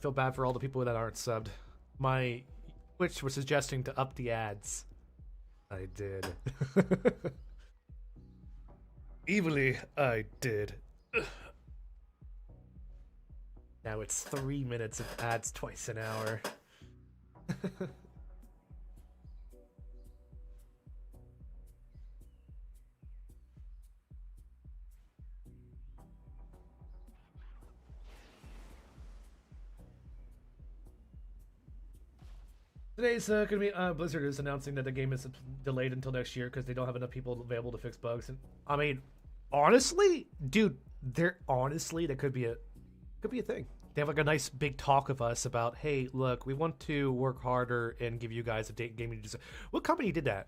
feel bad for all the people that aren't subbed. My Twitch was suggesting to up the ads. I did. Evilly, I did. Now it's 3 minutes of ads twice an hour. Today's gonna be Blizzard is announcing that the game is delayed until next year because they don't have enough people available to fix bugs. And I mean, honestly, dude, that could be a thing. They have like a nice big talk of us about, hey, look, we want to work harder and give you guys a gaming design. What company did that?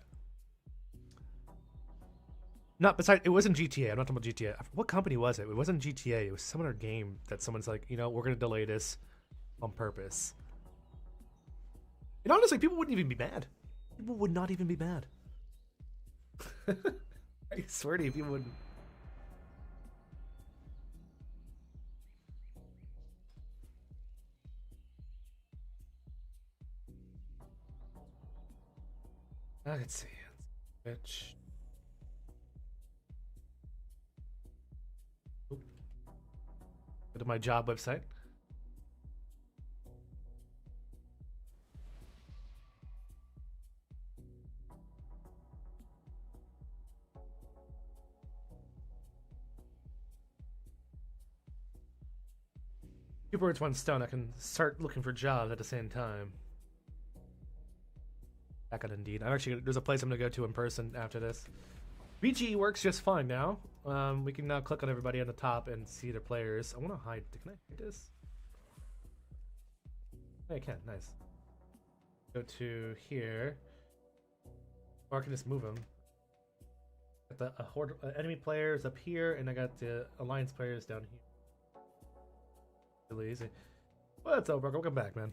Not besides, it wasn't GTA. I'm not talking about GTA. What company was it? It wasn't GTA. It was some other game that someone's like, you know, we're gonna delay this on purpose. And honestly, people wouldn't even be mad. People would not even be mad. I swear to you, people wouldn't. Let's see. Bitch. Go to my job website. Two birds, one stone. I can start looking for jobs at the same time. Back on Indeed. There's a place I'm gonna go to in person after this. BGE works just fine now. We can now click on everybody on the top and see their players. I want to hide. Can I hide this? Oh, I can. Nice. Go to here. Or I can just move them. Got the horde enemy players up here, and I got the alliance players down here. Really easy. What's up, bro? Welcome back, man.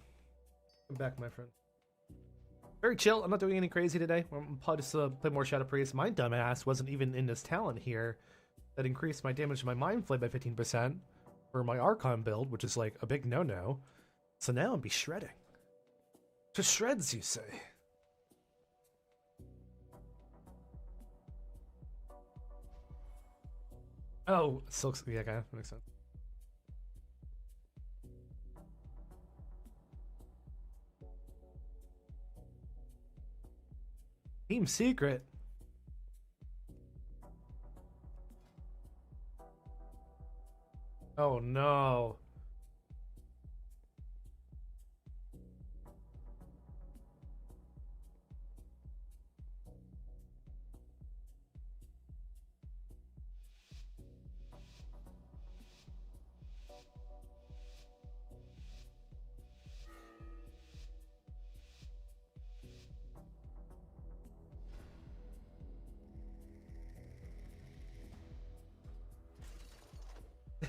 Welcome back, my friend. Very chill. I'm not doing anything crazy today. I'm probably just play more Shadow Priest. My dumbass wasn't even in this talent here that increased my damage to my Mind Flame by 15% for my Archon build, which is like a big no-no. So now I'm be shredding. To shreds, you say? Oh, Silks. Yeah, okay, that makes sense. Team Secret. Oh no.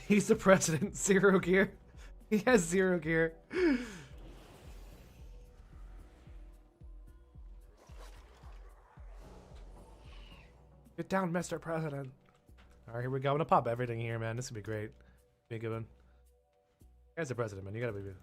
He's the president. 0 gear. He has 0 gear. Get down, Mr. President. Alright, here we go. I'm gonna pop everything here, man. This would be great. Be a good one. Guy's the president, man. You gotta be good.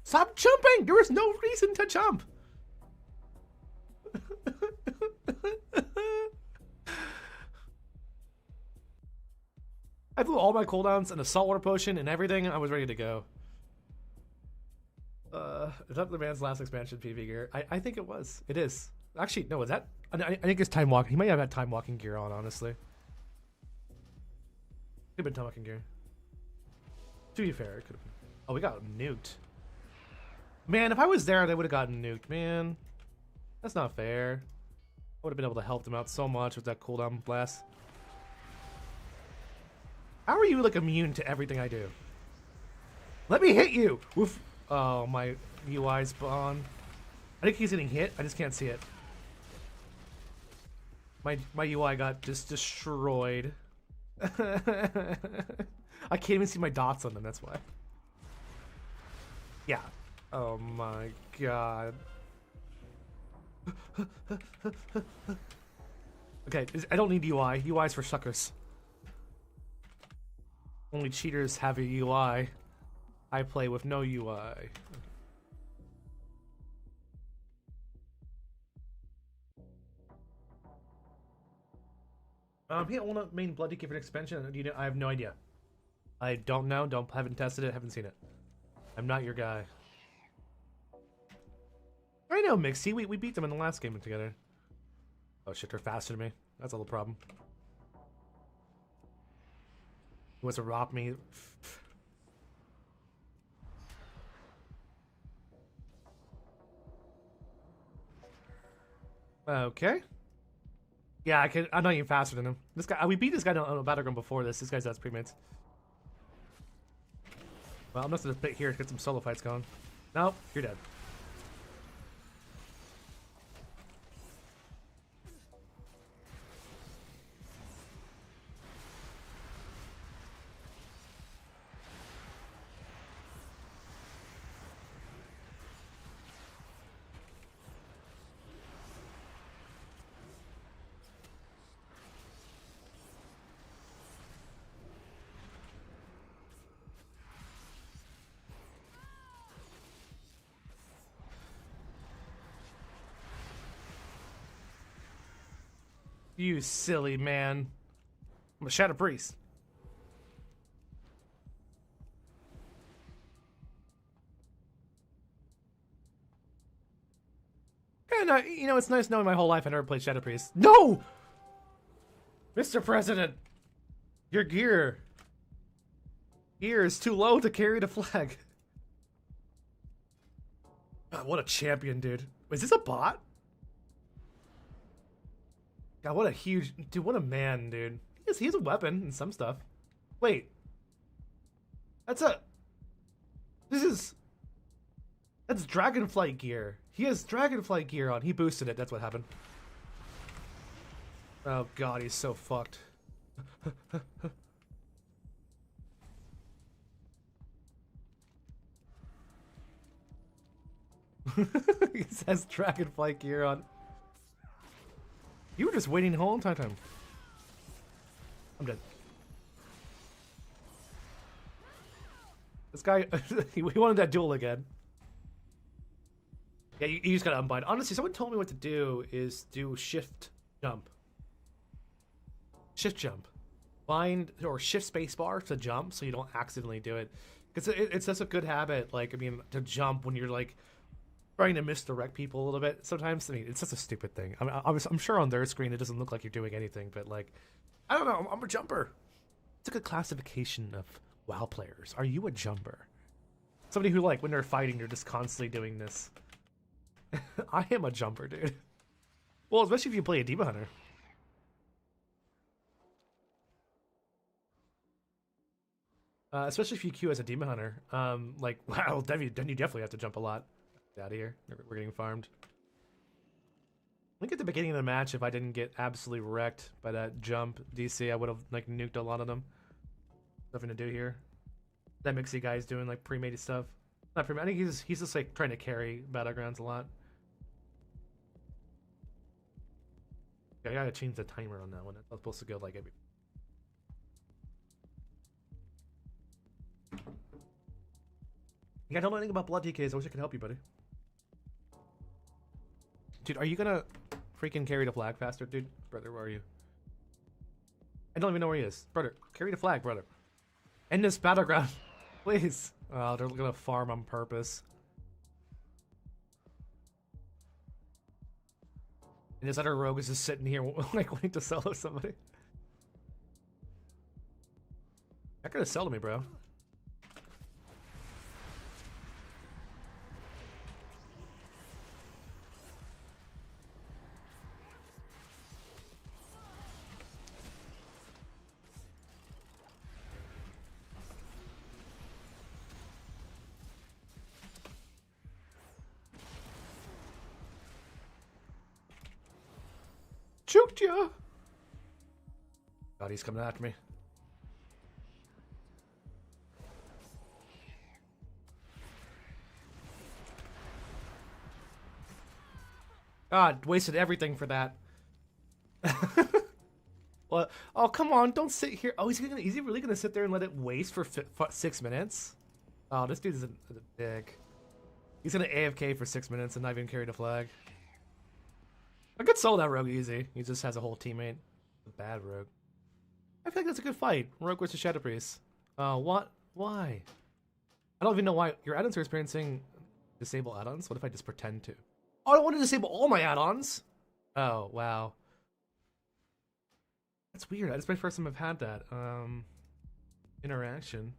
Stop jumping! There is no reason to jump! I blew all my cooldowns and a saltwater potion and everything, and I was ready to go. Is that the man's last expansion PV gear? I think it was. It is. Actually, no, is that? I think it's time walking. He might have had time walking gear on, honestly. Could have been time walking gear. To be fair, it could have been. Oh, we got nuked. Man, if I was there, they would have gotten nuked, man. That's not fair. I would have been able to help them out so much with that cooldown blast. How are you, like, immune to everything I do? Let me hit you! Woof. Oh, my UI spawn. I think he's getting hit. I just can't see it. My UI got just destroyed. I can't even see my dots on them, that's why. Yeah. Oh my god. Okay, I don't need UI. UI's for suckers. Only cheaters have a UI. I play with no UI. Yeah, I want to main Bloody Gift expansion. Do you know? I have no idea. I don't know. Haven't tested it. Haven't seen it. I'm not your guy. I know, Mixie. We beat them in the last game together. Oh shit, they're faster than me. That's a little problem. He wants to rob me. Okay. Yeah, I'm not even faster than him. This guy, we beat this guy on a Battleground before this. This guy's has premates. Well, I'm just gonna bit here to get some solo fights going. Nope, you're dead. You silly man. I'm a Shadow Priest. And you know, it's nice knowing my whole life I never played Shadow Priest. No! Mr. President! Your gear is too low to carry the flag. God, what a champion, dude. Is this a bot? God, what a huge... Dude, what a man, dude. He has a weapon and some stuff. Wait. That's Dragonflight gear. He has Dragonflight gear on. He boosted it. That's what happened. Oh, God, he's so fucked. He says Dragonflight gear on. You were just waiting the whole entire time. I'm dead. This guy, he wanted that duel again. Yeah, you just gotta unbind. Honestly, someone told me what to do is do shift jump. Shift jump. Bind or shift spacebar to jump so you don't accidentally do it. Because it's such a good habit, like, I mean, to jump when you're, like, trying to misdirect people a little bit. Sometimes, I mean, it's such a stupid thing. I mean, I'm sure on their screen it doesn't look like you're doing anything, but, like, I don't know, I'm a jumper. It's a good classification of WoW players. Are you a jumper? Somebody who, like, when they're fighting, they're just constantly doing this. I am a jumper, dude. Well, especially if you play a Demon Hunter. Especially if you queue as a Demon Hunter. Like, wow, then you definitely have to jump a lot. Get out of here. We're getting farmed. I think at the beginning of the match, if I didn't get absolutely wrecked by that jump DC, I would have, like, nuked a lot of them. Nothing to do here. That Mixie guy's doing, like, pre-made stuff. Not pre-made. I think he's just, like, trying to carry Battlegrounds a lot. I gotta change the timer on that one. It's supposed to go, like, every... Yeah, I don't know anything about blood DKs. I wish I could help you, buddy. Dude, are you gonna freaking carry the flag faster, dude? Brother, where are you? I don't even know where he is. Brother, carry the flag, brother. End this Battleground. Please. Oh, they're gonna farm on purpose. And this other rogue is just sitting here, like, waiting to solo somebody. That could have sold me, bro. Choked ya! God, he's coming after me. God, wasted everything for that. Well, oh come on, don't sit here. Oh, is he really gonna sit there and let it waste for 6 minutes? Oh, this dude is a dick. He's gonna AFK for 6 minutes and not even carry the flag. I could solo that rogue easy. He just has a whole teammate. A bad rogue. I feel like that's a good fight. Rogue versus Shadow Priest. What? Why? I don't even know why. Your add-ons are experiencing disable add-ons? What if I just pretend to? Oh, I don't want to disable all my add-ons? Oh, wow. That's weird. That's my first time I've had that. Interaction.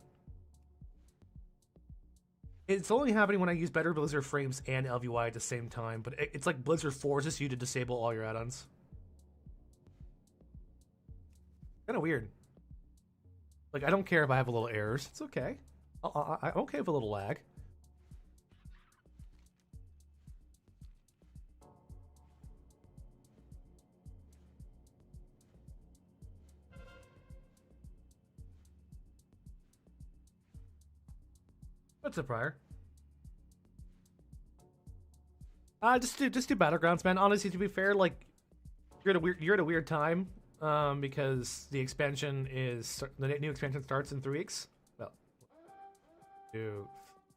It's only happening when I use Better Blizzard Frames and LVY at the same time, but it's like Blizzard forces you to disable all your add-ons. Kind of weird. Like, I don't care if I have a little errors. It's okay. I'm okay with a little lag. What's up, Prior? Just do Battlegrounds, man. Honestly, to be fair, like you're at a weird time, because the new expansion starts in 3 weeks. Well,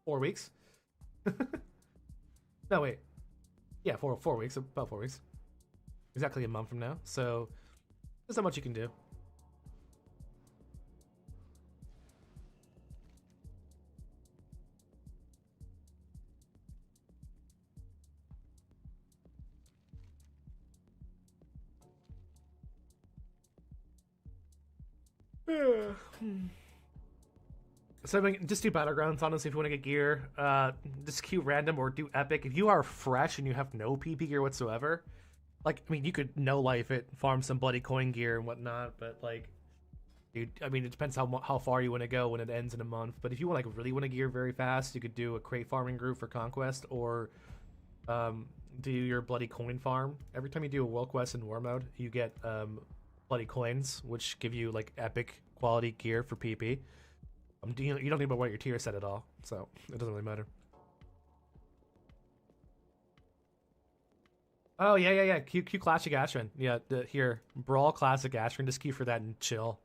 4 weeks. No, wait. Yeah, 4 weeks. About 4 weeks. Exactly a month from now. So there's not much you can do. So I mean, just do Battlegrounds, honestly, if you want to get gear. Just queue random or do epic. If you are fresh and you have no PP gear whatsoever, like, I mean, you could no life it, farm some bloody coin gear and whatnot, but like, dude, I mean, it depends how far you want to go when it ends in a month. But if you want, like, really want to gear very fast, you could do a crate farming group for Conquest, or do your bloody coin farm. Every time you do a world quest in war mode, you get bloody coins, which give you like epic quality gear for PP. You don't need to worry your tier set at all, so it doesn't really matter. Oh yeah. Q Classic Ashran. Yeah, here Brawl Classic Ashran. Just queue for that and chill.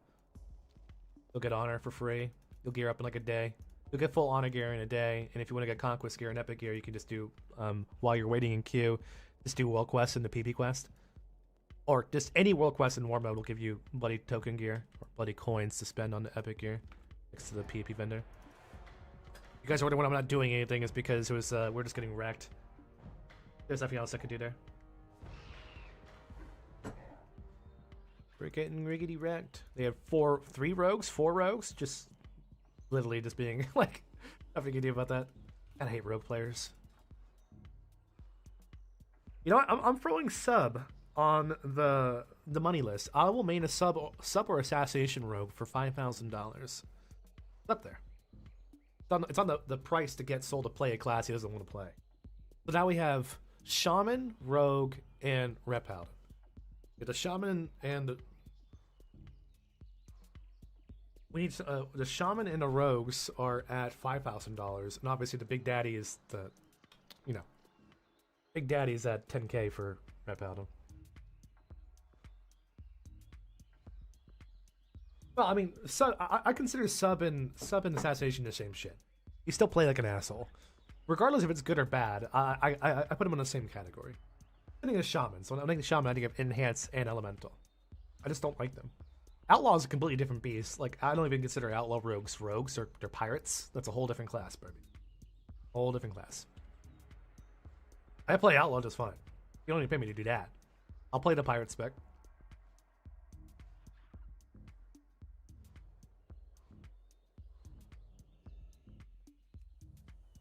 You'll get honor for free. You'll gear up in like a day. You'll get full honor gear in a day, and if you want to get conquest gear and epic gear, you can just do while you're waiting in queue, just do world quest and the PP quest, or just any world quest in war mode will give you bloody token gear or bloody coins to spend on the epic gear next to the PvP vendor. You guys are wondering when I'm not doing anything is because it was we're just getting wrecked. There's nothing else I could do there. We're getting riggedy wrecked. They have 4 rogues, just literally just being like, nothing you can do about that. I hate rogue players. You know what? I'm throwing sub on the money list. I will main a sub or assassination rogue for $5,000. It's up there. It's on the price to get sold to play a class he doesn't want to play. So now we have Shaman, Rogue, and Rep Paladin. The Shaman and we need the Shaman and the Rogues are at $5,000, and obviously the Big Daddy is Big Daddy's at 10K for Rep Paladin. Well, I mean, I consider sub and assassination the same shit. You still play like an asshole, regardless if it's good or bad. I put them in the same category. I think it's shaman, so I think the shaman I think of enhance and elemental. I just don't like them. Outlaw is a completely different beast. Like, I don't even consider outlaw rogues rogues. They're pirates. That's a whole different class, baby. Whole different class. I play outlaw just fine. You don't even pay me to do that. I'll play the pirate spec.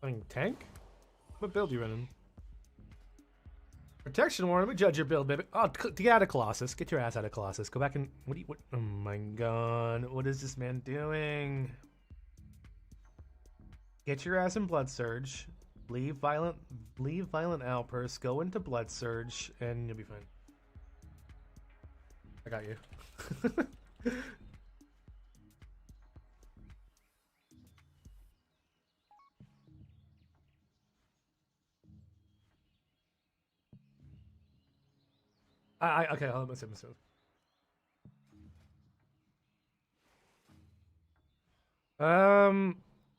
Playing tank? What build you running? Protection War, let me judge your build, baby. Oh, get out of Colossus. Get your ass out of Colossus. Go back and... What? Oh my god. What is this man doing? Get your ass in Blood Surge. Leave Violent Outburst. Go into Blood Surge, and you'll be fine. I got you. Okay, hold on, let's see.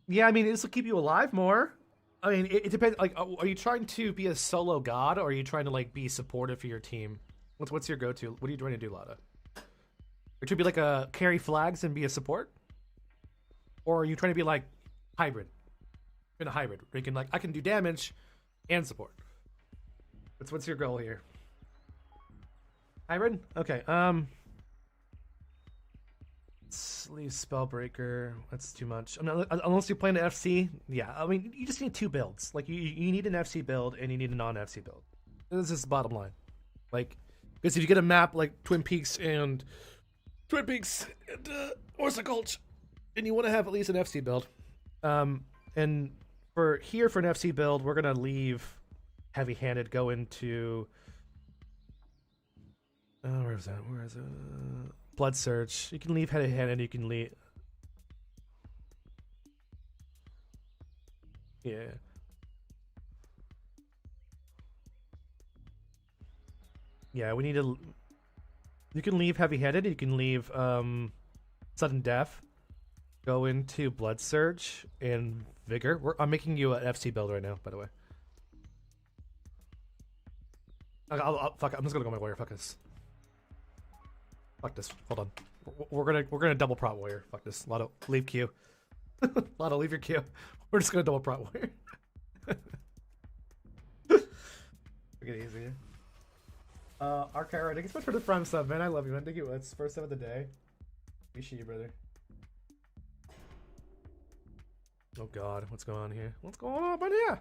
Yeah, I mean, this will keep you alive more. I mean, it depends. Like, are you trying to be a solo god, or are you trying to like be supportive for your team? What's your go-to? What are you trying to do, Lada? Are you trying to be like a carry flags and be a support, or are you trying to be like hybrid? In a hybrid, where you can like I can do damage and support. What's your goal here? Hybrid? Okay. Let's leave Spellbreaker. That's too much. I mean, unless you're playing the FC, yeah. I mean, you just need two builds. Like you need an FC build and you need a non-FC build. This is the bottom line. Like, because if you get a map like Twin Peaks and Orsa Gulch, and you want to have at least an FC build. And for an FC build, we're gonna leave heavy-handed, go into. Where is that? Blood Search. You can leave heavy-handed. You can leave. Yeah. Yeah, we need to. You can leave heavy-handed. You can leave sudden death. Go into Blood Surge and Vigor. I'm making you an FC build right now, by the way. Fuck it. I'm just gonna go my warrior. Fuck this. Fuck this. Hold on. We're gonna double prot warrior. Fuck this. Lotto, leave Q. Lotto, leave your Q. We're just gonna double prot warrior. Take it easy. Arcara, thank you so much for the Prime sub, man. I love you, man. Thank you. It's first sub of the day. Appreciate you, brother. Oh god, what's going on here? What's going on here?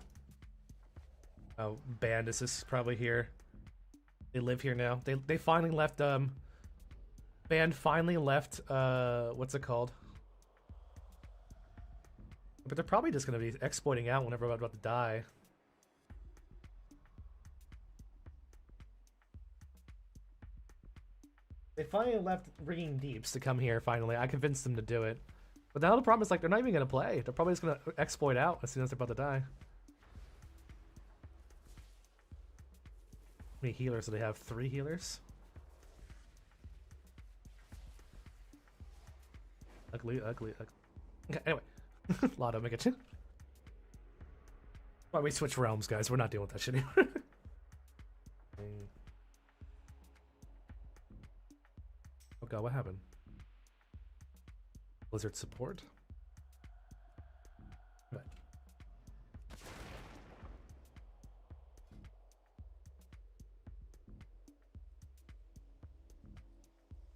Oh, Bandis is probably here. They live here now. They finally left Band finally left what's it called? But they're probably just gonna be exploiting out whenever I'm about to die. They finally left Ringing Deeps to come here, finally. I convinced them to do it. But now the problem is, like, they're not even going to play. They're probably just going to exploit out as soon as they're about to die. How many healers do they have? 3 healers? Ugly. Okay, anyway. Lotto, make it. Why we switch realms, guys? We're not dealing with that shit anymore. Oh god, what happened? Blizzard support? Right.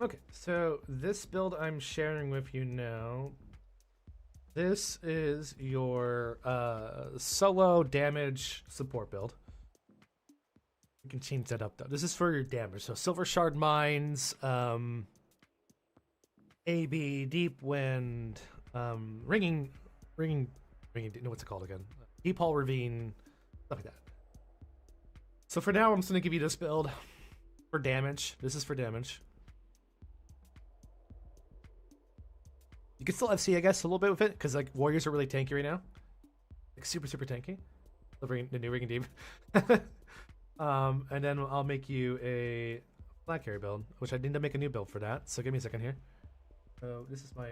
Okay, so this build I'm sharing with you now. This is your solo damage support build. You can change that up though. This is for your damage. So Silver Shard Mines, AB, Deep Wind, Ringing, no, what's it called again? Deep Hall Ravine, stuff like that. So for now, I'm just gonna give you this build for damage. This is for damage. You can still FC, I guess, a little bit with it, because like warriors are really tanky right now, like super tanky. The new Ringing Deep. And then I'll make you a flag carry build, which I need to make a new build for that. So give me a second here. So this is my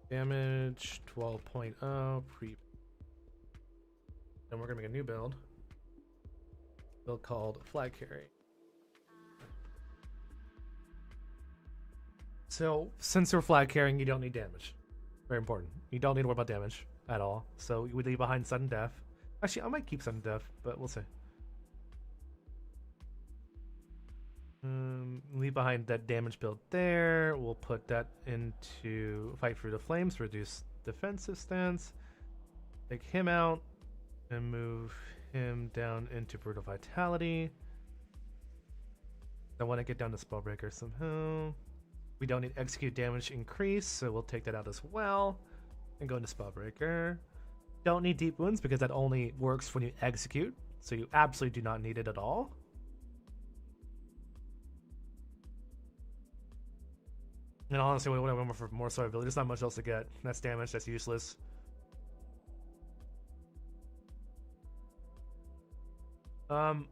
damage 12.0 pre. Then we're gonna make a new build called flag carry. So since we're flag carrying, you don't need damage. Very important. You don't need to worry about damage at all. So you would leave behind sudden death. Actually, I might keep sudden death, but we'll see. Leave behind that damage build there. We'll put that into Fight Through the Flames, reduce defensive stance. Take him out and move him down into Brutal Vitality. I want to get down to Spellbreaker somehow. We don't need execute damage increase, so we'll take that out as well. And go into Spellbreaker. Don't need Deep Wounds because that only works when you execute, so you absolutely do not need it at all. And honestly, what I went for more survivability, there's not much else to get. That's damage, that's useless. Um,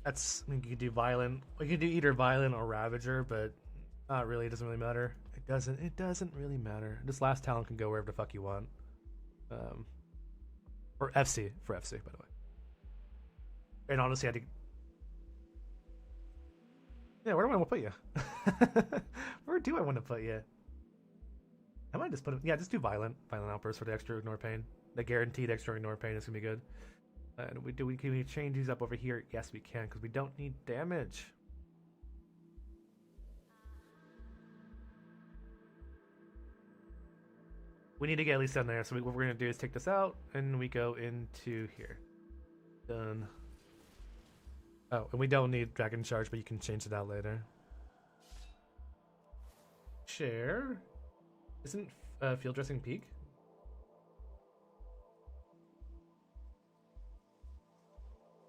that's you could do violent. You could do either violent or ravager, but not really. It doesn't really matter. It doesn't. It doesn't really matter. This last talent can go wherever the fuck you want. Um, for FC, by the way. And honestly, I think. Yeah, where do I want to put you? Where do I want to put you? I might just put him. Yeah, just do violent outburst for the extra ignore pain. The guaranteed extra ignore pain is gonna be good. And can we change these up over here? Yes, we can, because we don't need damage. We need to get at least down there. So what we're gonna do is take this out, and we go into here. Done. Oh, and we don't need Dragon Charge, but you can change it out later. Share. Isn't field dressing peak?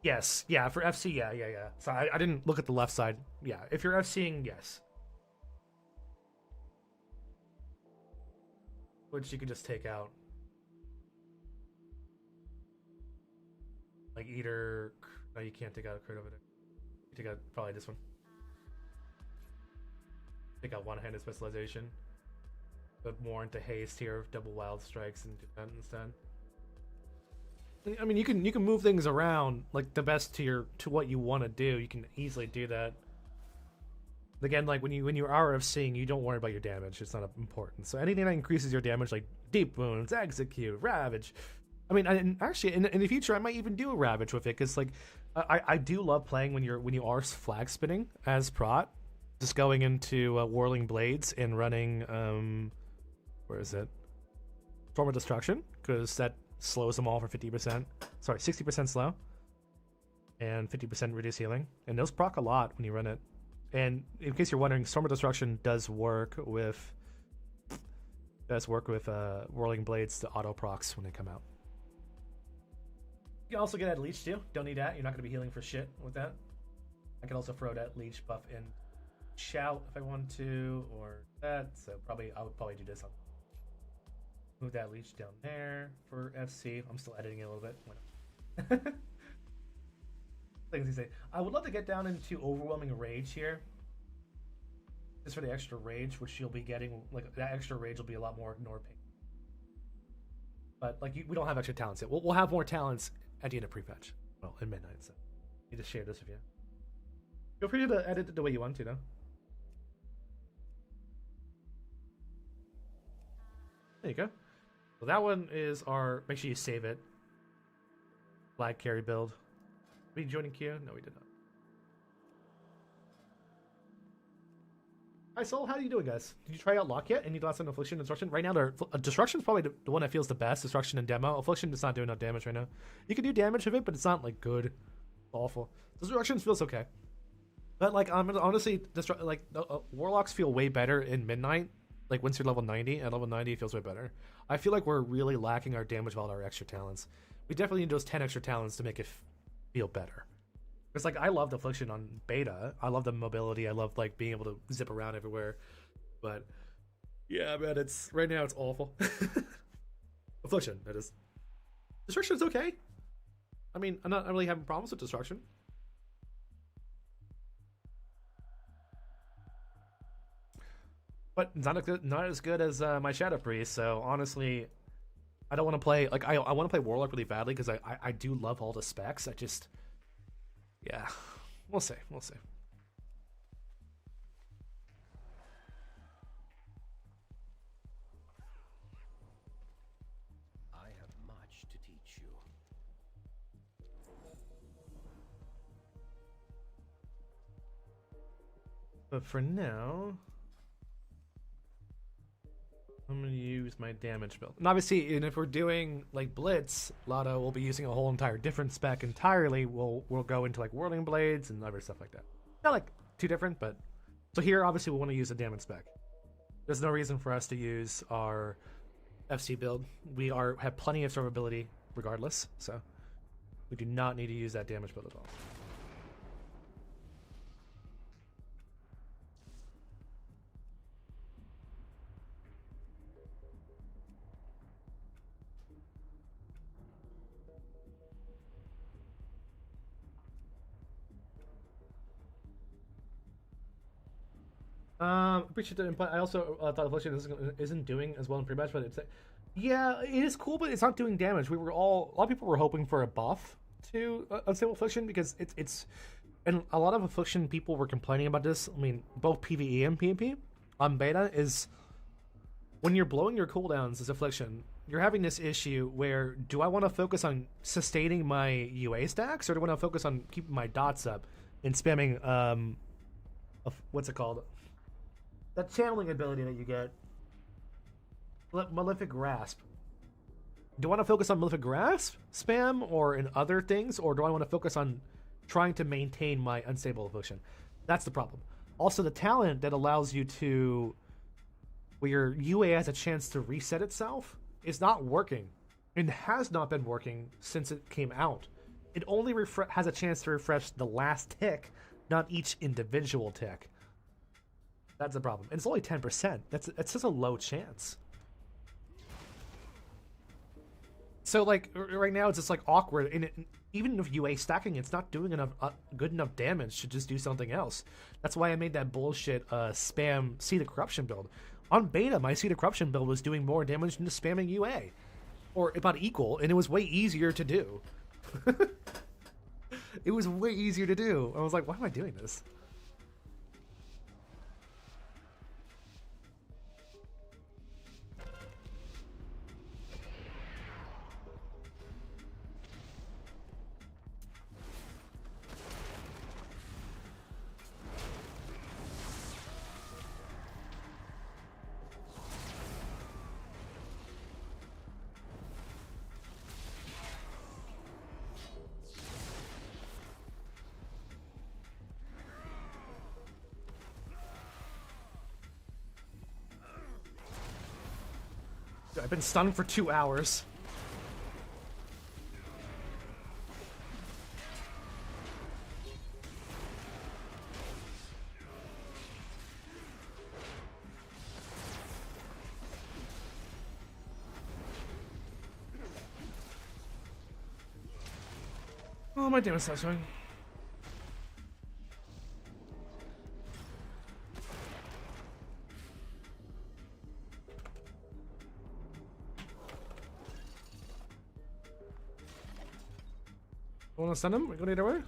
Yes. Yeah, for FC, yeah. So I didn't look at the left side. Yeah, if you're FCing, yes. Which you could just take out. Like either... No, you can't take out a crit over there. You take out probably this one. Take out one-handed specialization. But more into haste here, double wild strikes and do that instead. I mean, you can move things around like the best to what you want to do. You can easily do that. Again, like when you are FCing, you don't worry about your damage. It's not important. So anything that increases your damage, like deep wounds, execute, ravage. I mean, actually, in the future, I might even do a ravage with it because like I do love playing when you are flag spinning as prot, just going into whirling blades and running where is it? Storm of Destruction, because that slows them all for 50%. Sorry, 60% slow. And 50% reduce healing. And those proc a lot when you run it. And in case you're wondering, Storm of Destruction does work with Whirling Blades to auto procs when they come out. You can also get that leech too. Don't need that. You're not going to be healing for shit with that. I can also throw that leech buff in shout if I want to, or that. So I would probably do this. Move that leech down there for FC. I'm still editing it a little bit. Things he say. I would love to get down into Overwhelming Rage here. Just for the extra rage, which you'll be getting. Like that extra rage will be a lot more ignore pain. But like we don't have extra talents yet. We'll have more talents at the end of pre-patch. Well, in midnight. So I need to share this with you. Feel free to edit it the way you want to, though. There you go. So that one is our... Make sure you save it. Flag carry build. Did we join in queue? No, we did not. Hi, Soul. How are you doing, guys? Did you try out Lock yet? Any thoughts on Affliction and Destruction? Right now, Destruction's probably the one that feels the best. Destruction and Demo. Affliction is not doing enough damage right now. You can do damage with it, but it's not, like, good. It's awful. Destruction feels okay. But, like, honestly, Warlocks feel way better in Midnight. Like, once you're level 90, at level 90 it feels way better. I feel like we're really lacking our damage with all our extra talents. We definitely need those 10 extra talents to make it feel better. It's like, I love the Affliction on beta. I love the mobility. I love, like, being able to zip around everywhere. But, yeah, man, right now it's awful. Affliction, that is. Destruction's okay. I mean, I'm not really having problems with Destruction. But not as good as my Shadow Priest, so honestly, I don't want to play... Like, I want to play Warlock really badly, because I do love all the specs. I just... Yeah. We'll see. We'll see. I have much to teach you. But for now... I'm going to use my damage build. And obviously, and if we're doing, like, Blitz, Lotto will be using a whole entire different spec entirely. We'll go into, like, Whirling Blades and other stuff like that. Not, like, too different, but... So here, obviously, we want to use a damage spec. There's no reason for us to use our FC build. We have plenty of survivability regardless, so... We do not need to use that damage build at all. Appreciate the input. I also thought Affliction isn't doing as well in pre-match, but it's yeah, it is cool, but it's not doing damage. A lot of people were hoping for a buff to Unstable Affliction because it's and a lot of Affliction people were complaining about this. I mean, both PvE and PvP on beta is when you're blowing your cooldowns as Affliction, you're having this issue where do I want to focus on sustaining my UA stacks or do I want to focus on keeping my dots up and spamming what's it called? That channeling ability that you get. Malefic Grasp. Do I want to focus on Malefic Grasp spam or in other things, or do I want to focus on trying to maintain my Unstable Affliction? That's the problem. Also, the talent that allows you to, where your UA has a chance to reset itself, is not working. It has not been working since it came out. It only has a chance to refresh the last tick, not each individual tick. That's the problem. And it's only 10%. That's just a low chance. So, like, right now it's just, like, awkward. And even if UA stacking, it's not doing enough good enough damage to just do something else. That's why I made that bullshit spam Seed of Corruption build. On beta, my Seed of Corruption build was doing more damage than just spamming UA. Or about equal, and it was way easier to do. It was way easier to do. I was like, why am I doing this? I've been stunned for 2 hours. Oh, my damage not showing. Want to send him? We go either way.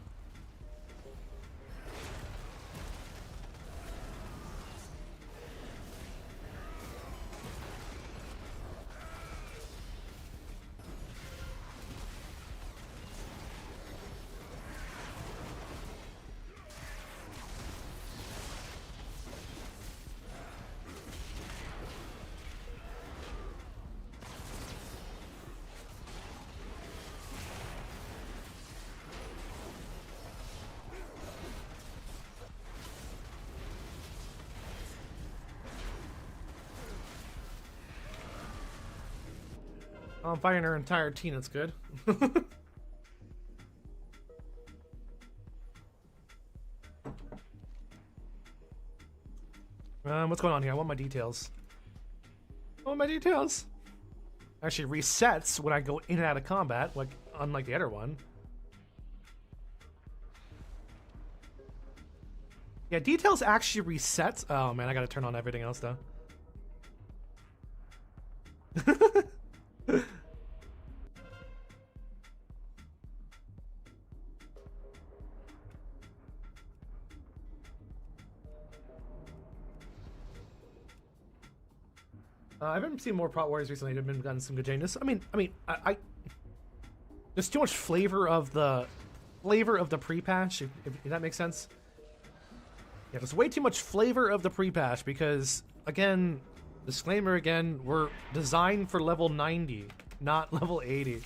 I'm fighting her entire team, that's good. What's going on here? I want my details. I want my details. Actually resets when I go in and out of combat, like unlike the other one. Yeah, details actually resets. Oh man, I gotta turn on everything else though. I've been seeing more Prot Warriors recently. I've been gotten some good changes. I there's too much flavor of the pre-patch. If that makes sense. Yeah, there's way too much flavor of the pre-patch because, again, disclaimer again, we're designed for level 90, not level 80.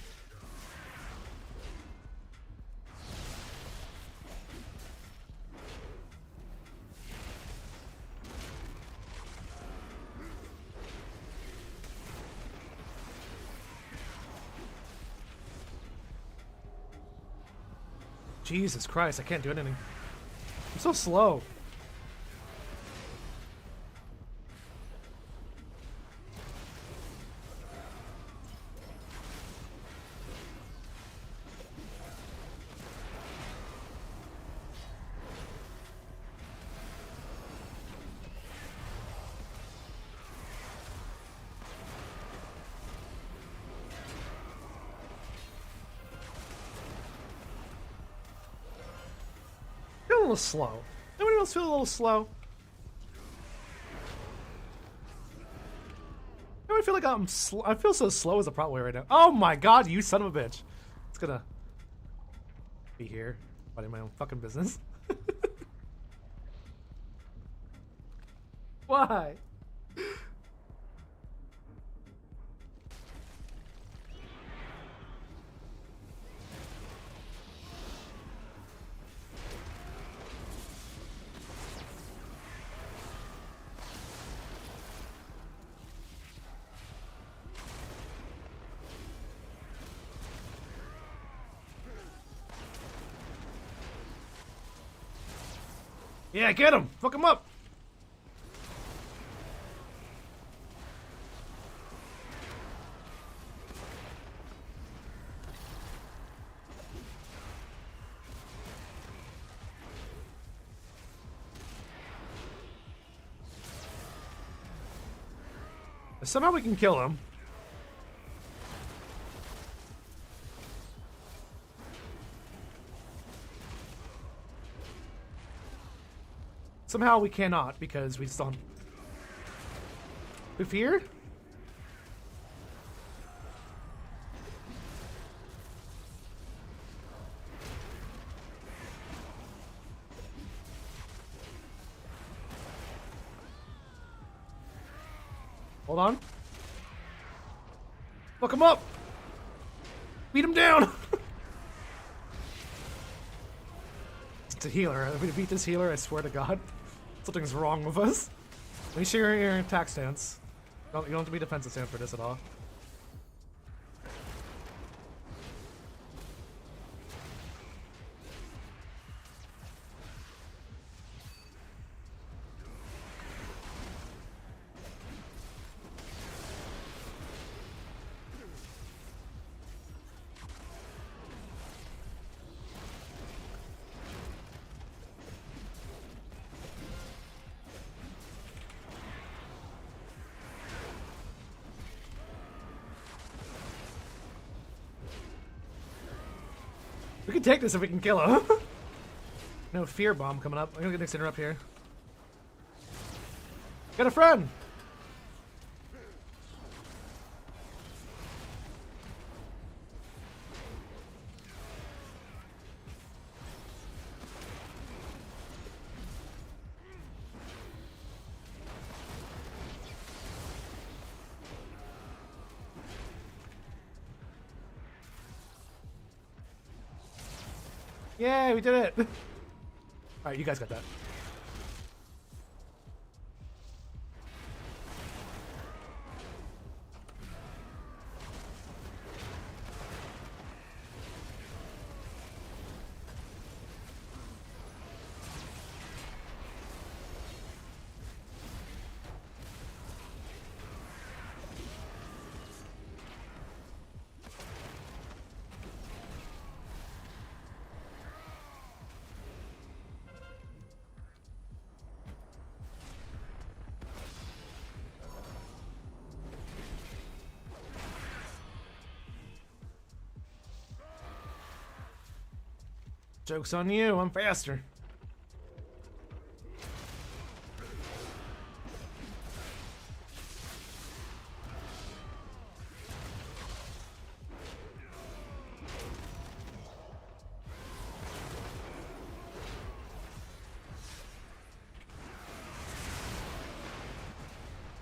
Jesus Christ, I can't do anything. I'm so slow. little slow. Anyone else feel a little slow? I feel like I'm slow. I feel so slow as a prot player right now. Oh my god, you son of a bitch. It's gonna be here, minding my own fucking business. Why? Yeah, get him! Fuck him up! Somehow we can kill him. Somehow we cannot because we just don't. We fear? Hold on. Fuck him up! Beat him down! It's a healer. If we beat this healer, I swear to God, something's wrong with us. Make sure you're in attack stance. You don't have to be defensive stance for this at all. We can take this if we can kill him. No fear bomb coming up. I'm gonna get next interrupt here. Got a friend! Yay, we did it! Alright, you guys got that. Joke's on you, I'm faster.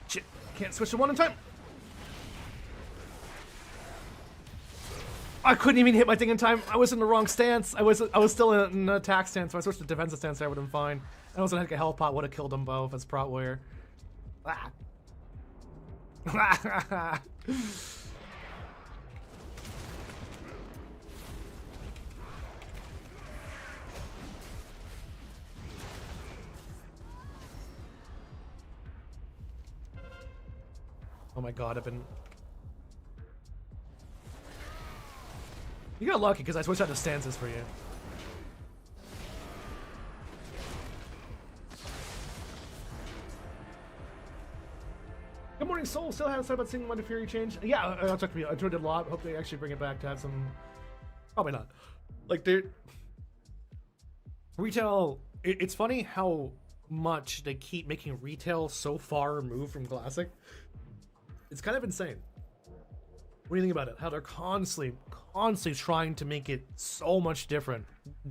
Shit, can't switch to one in time. I couldn't even hit my thing in time. I was in the wrong stance. I was still in an attack stance, so I switched to defensive stance. I would have been fine. I also had a health pot. Would have killed them both as prot warrior. Ah. Oh my god! I've been. You got lucky because I switched out to stances for you. Good morning, Soul. Still haven't thought about seeing Wonder Fury change. Yeah, I'll talk to you. I enjoyed it a lot. Hope they actually bring it back to have some. Probably not. Like, retail It's funny how much they keep making retail so far removed from classic. It's kind of insane. What do you think about it? How they're constantly trying to make it so much different.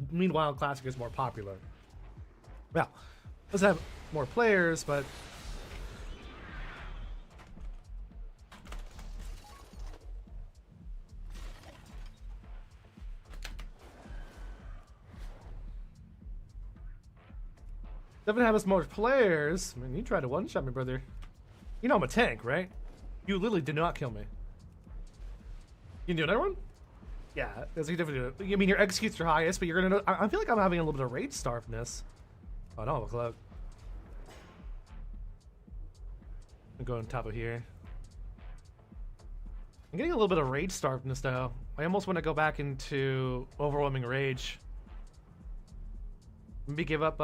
Meanwhile, classic is more popular. Well, let's have more players, but doesn't have as much players. I mean, you tried to one-shot me, brother. You know I'm a tank, right? You literally did not kill me. You can do another one? Yeah, there's a different. I mean, your executes are highest, but you're gonna know. I feel like I'm having a little bit of rage starvedness. Oh, I don't have a cloak. I'm going on top of here. I'm getting a little bit of rage starvedness though. I almost want to go back into overwhelming rage. Maybe give up.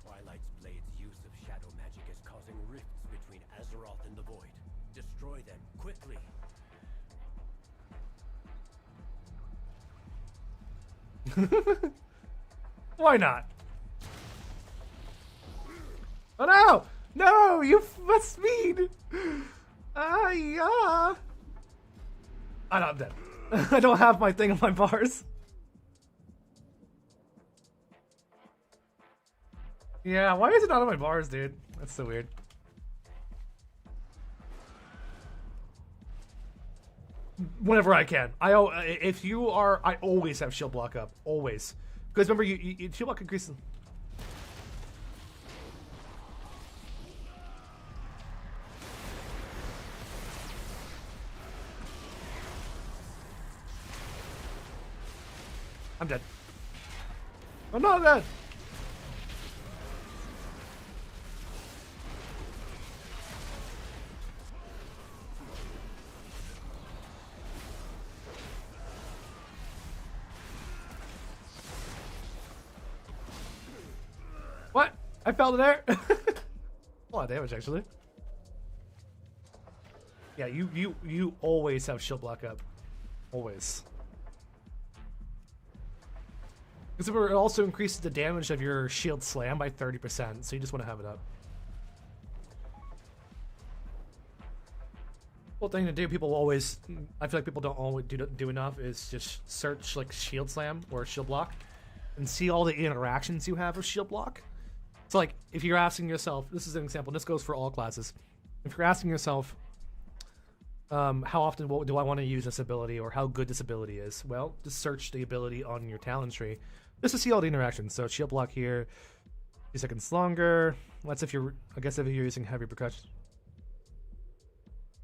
Twilight's blade's use of shadow magic is causing rifts between Azeroth and the Void. Destroy them quickly. Why not? Oh no! No! You must speed! Yeah. I know, I'm dead. I don't have my thing on my bars. Yeah, why is it not on my bars, dude? That's so weird. Whenever I can. If you are, I always have shield block up. Always. Because remember, you shield block increases. I'm dead. I'm not dead. What? I fell to there. A lot of damage, actually. Yeah, you always have shield block up. Always. Because it also increases the damage of your shield slam by 30%, so you just want to have it up. Well, thing to do, people always, I feel like people don't always do enough, is just search like shield slam or shield block and see all the interactions you have with shield block. So like, if you're asking yourself, this is an example, and this goes for all classes. If you're asking yourself, how often do I want to use this ability, or how good this ability is? Well, just search the ability on your talent tree just to see all the interactions. So shield block here, 2 seconds longer. That's if you're, I guess if you're using heavy percussion.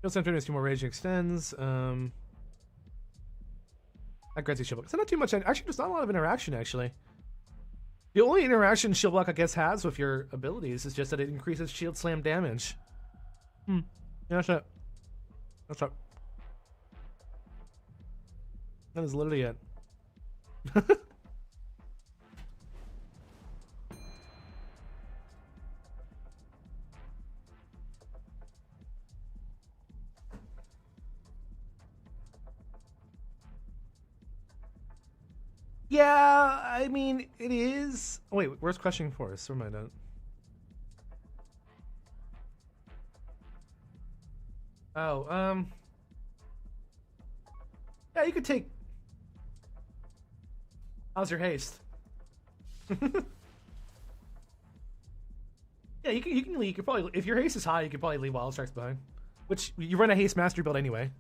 Shield slam turns 2 more rage and extends. That grants you shield block. So not too much. Actually, there's not a lot of interaction actually. The only interaction shield block I guess has with your abilities is just that it increases shield slam damage. Yeah, that's it. That's it. That is literally it. Yeah, I mean, it is. Oh, wait, where's questioning force? Where am I done? Oh, yeah, you could take. How's your haste? Yeah, you can leave. You could probably, if your haste is high, you could probably leave wild strikes behind. Which you run a haste mastery build anyway.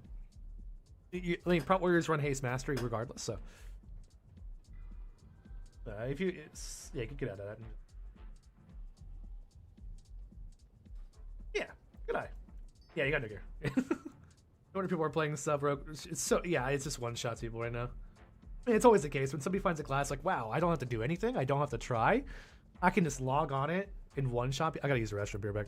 I mean, prop warriors run haste mastery regardless, so. If you, yeah, you can get out of that. Yeah, good eye. Yeah, you got no gear. No wonder people are playing sub rogue. It's so, yeah, it's just one shot people right now. I mean, it's always the case when somebody finds a class like, wow, I don't have to do anything. I don't have to try. I can just log on it in one shot. I gotta use the restroom. Be right back.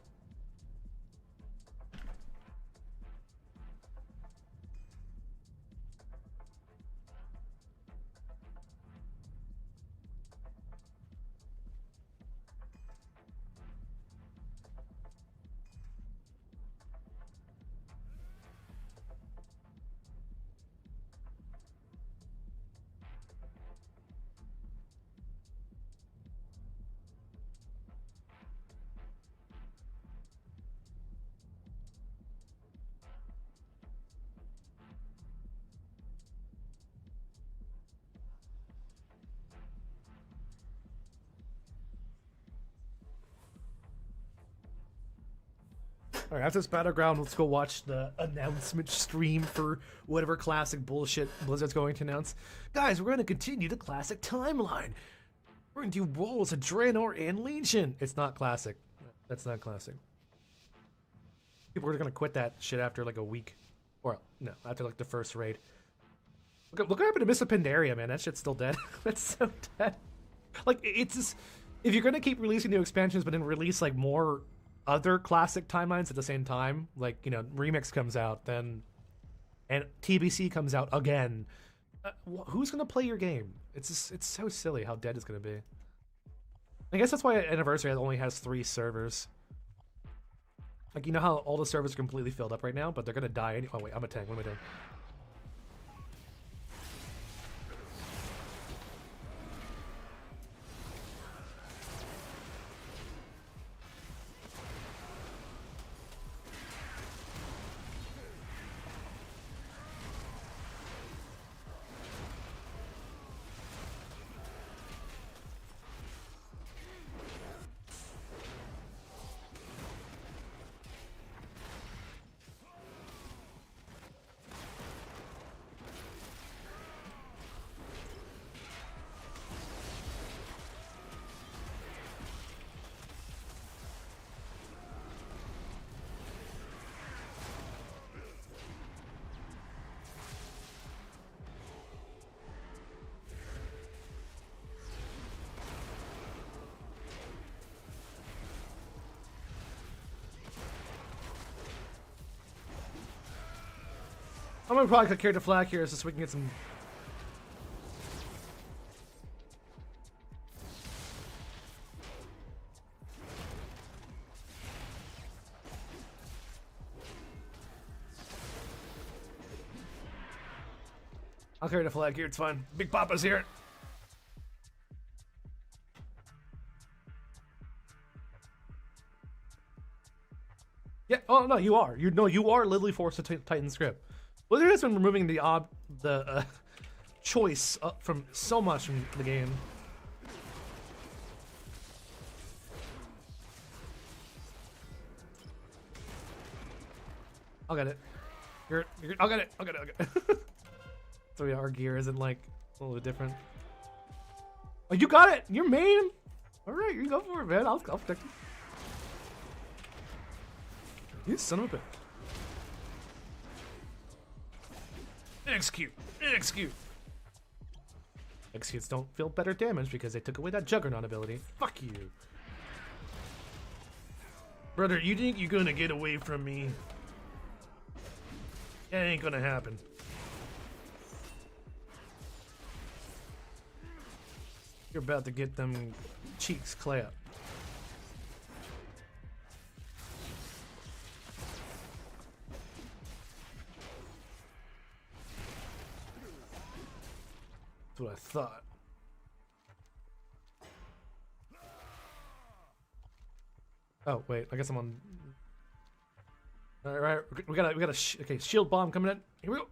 All right, after this Battleground, let's go watch the announcement stream for whatever classic bullshit Blizzard's going to announce. Guys, we're going to continue the classic timeline. We're going to do roles of Draenor and Legion. It's not classic. That's not classic. People are going to quit that shit after like a week. Or, no, after like the first raid. Look what happened to Miss Pandaria, man. That shit's still dead. That's so dead. Like, it's just... If you're going to keep releasing new expansions, but then release like more other classic timelines at the same time, like, you know, Remix comes out, then... And TBC comes out again. Who's going to play your game? It's so silly how dead it's going to be. I guess that's why Anniversary only has 3 servers. Like, you know how all the servers are completely filled up right now, but they're going to die anyway. Oh, wait, I'm a tank. What am I doing? I'm gonna probably clear the flag here so we can get some. I'll carry the flag here, it's fine. Big Papa's here. Yeah, oh no, you are. You are literally forced to tighten the script. Blizzard has been removing the choice from so much from the game. I'll get it. I'll get it. I'll get it. So yeah, our gear isn't like a little bit different. Oh, you got it. You're main. All right, you go for it, man. I'll protect you. You son of a bitch. Execute! Execute! Executes don't feel better damage because they took away that Juggernaut ability. Fuck you. Brother, you think you're gonna get away from me? That ain't gonna happen. You're about to get them cheeks clapped. That's what I thought. Oh wait, I guess I'm on. All right, we got a okay, shield bomb coming in. Here we go.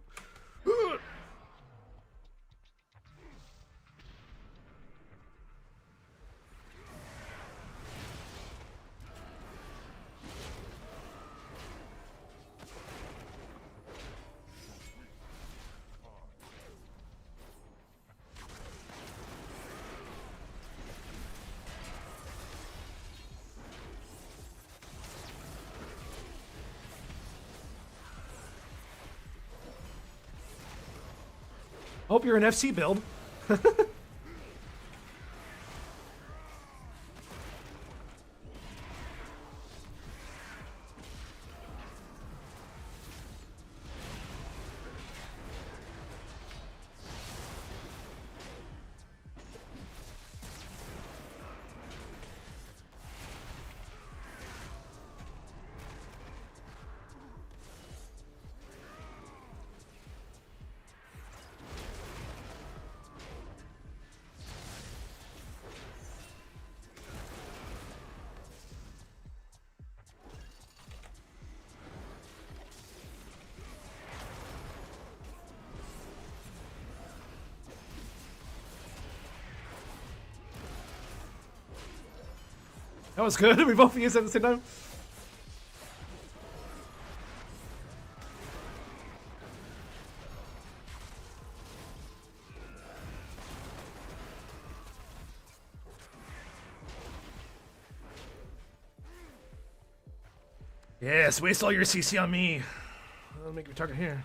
Hope you're an FC build. That was good. We both used it at the same time. Yes, waste all your CC on me. I'll make your target here.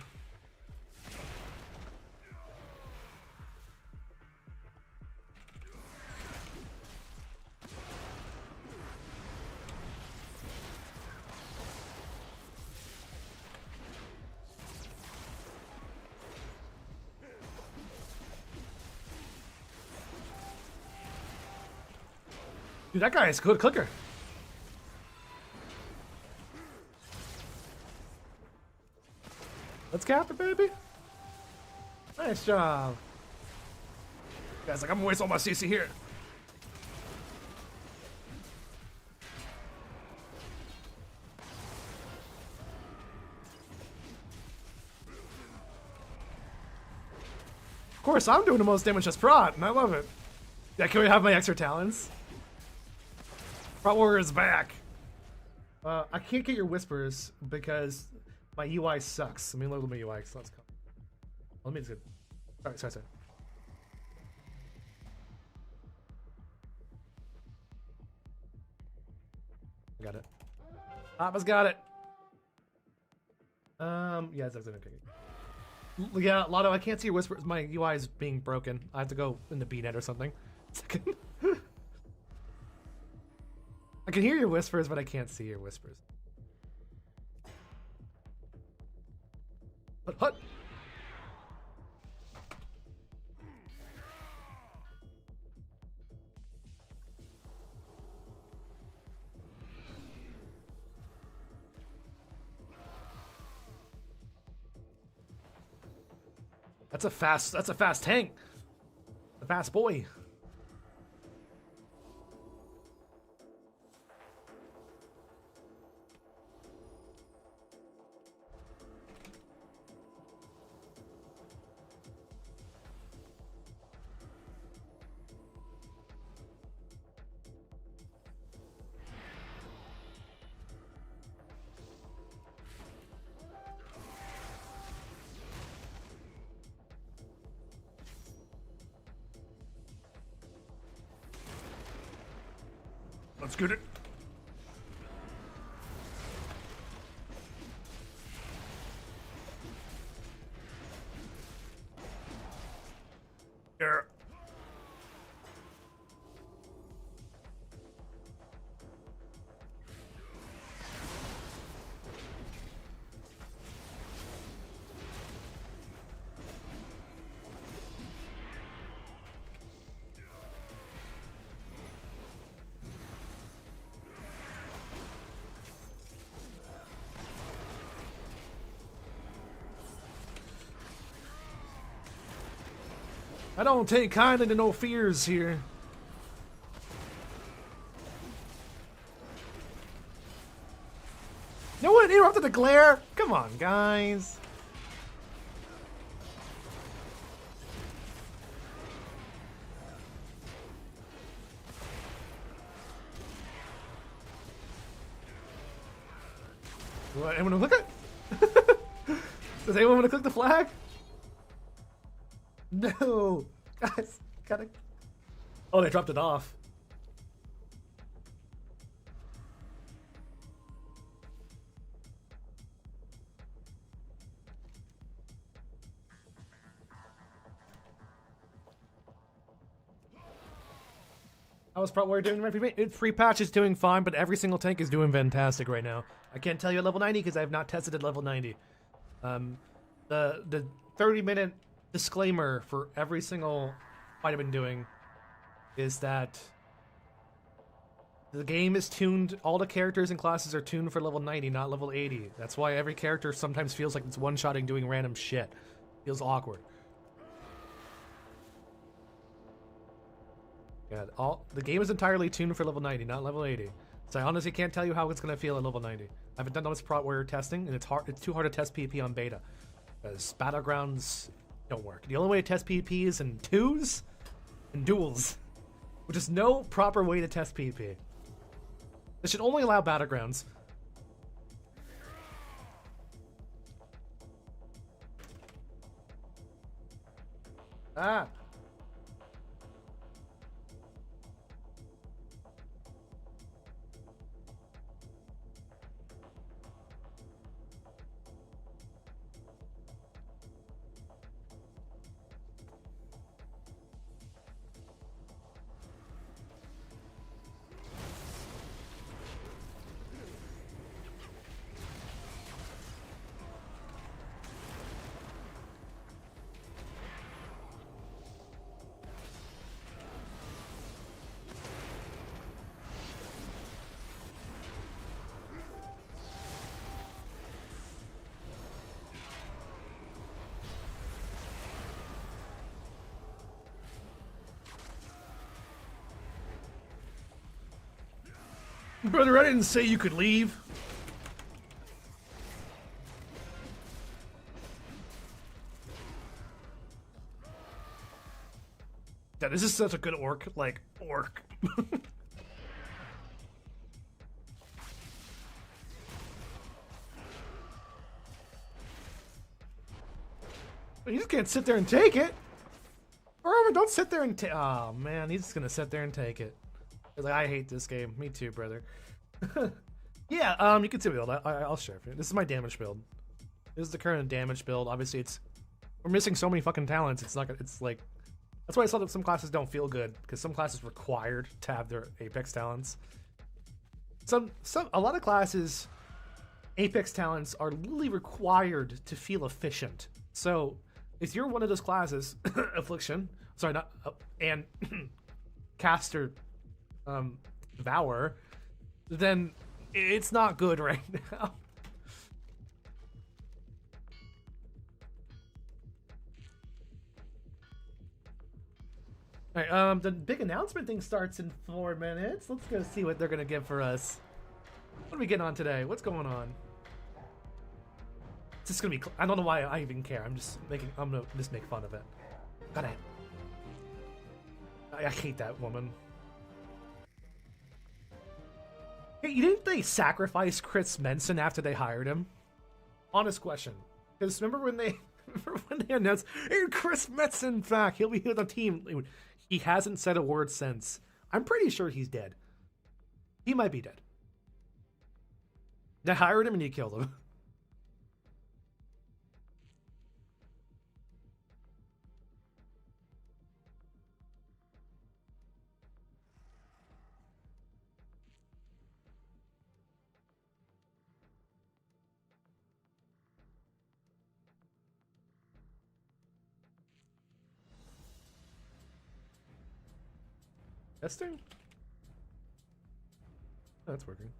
Dude, that guy is a good clicker. Let's cap it, baby. Nice job. Guys, like, I'm gonna waste all my CC here. Of course, I'm doing the most damage as Prot, and I love it. Yeah, can we have my extra talents? Prot Warrior is back. I can't get your whispers because my UI sucks. Let me load my UI. So let's go. Let me just. Sorry. Got it. Papa's got it. Yeah, that's okay. Yeah, Lotto, I can't see your whispers. My UI is being broken. I have to go in the BNet or something. I can hear your whispers, but I can't see your whispers. Hut! That's a fast tank. A fast boy. Let's get it. Yeah. I don't take kindly to no fears here. No one interrupted the glare? Come on, guys. What, anyone want to click it? Does anyone want to click the flag? No! Guys, gotta... Oh, they dropped it off. How is Prot Warrior doing? Free patch is doing fine, but every single tank is doing fantastic right now. I can't tell you at level 90 because I have not tested at level 90. The 30-minute disclaimer for every single fight I've been doing is that the game is tuned, all the characters and classes are tuned for level 90, not level 80. That's why every character sometimes feels like it's one-shotting doing random shit. Feels awkward. Yeah, the game is entirely tuned for level 90, not level 80. So I honestly can't tell you how it's going to feel at level 90. I haven't done much Prot Warrior testing, and it's too hard to test PvP on beta. Because Battlegrounds don't work. The only way to test PvP is in 2s and duels, which is no proper way to test PvP. This should only allow Battlegrounds. Ah! Brother, I didn't say you could leave. Yeah, this is such a good orc, like, orc. You just can't sit there and take it. Remember, don't sit there and take. Oh man, he's just gonna sit there and take it. He's like, I hate this game. Me too, brother. Yeah, you can see my build. I'll share for you. This is my damage build. This is the current damage build. Obviously, we're missing so many fucking talents. It's not. It's like that's why I saw that some classes don't feel good because some classes required to have their Apex talents. A lot of classes, Apex talents are literally required to feel efficient. So if you're one of those classes, Affliction, sorry, not and Caster, Devourer, then it's not good right now. All right, the big announcement thing starts in 4 minutes. Let's go see what they're gonna give for us. What are we getting on today? What's going on? It's just gonna be. I don't know why I even care. I'm gonna just make fun of it. God damn. I hate that woman. Hey, didn't they sacrifice Chris Menson after they hired him? Honest question. Because remember when they announced, hey, Chris Menson back, he'll be with the team. He hasn't said a word since. I'm pretty sure he's dead. He might be dead. They hired him and you killed him. Testing? Oh, that's working.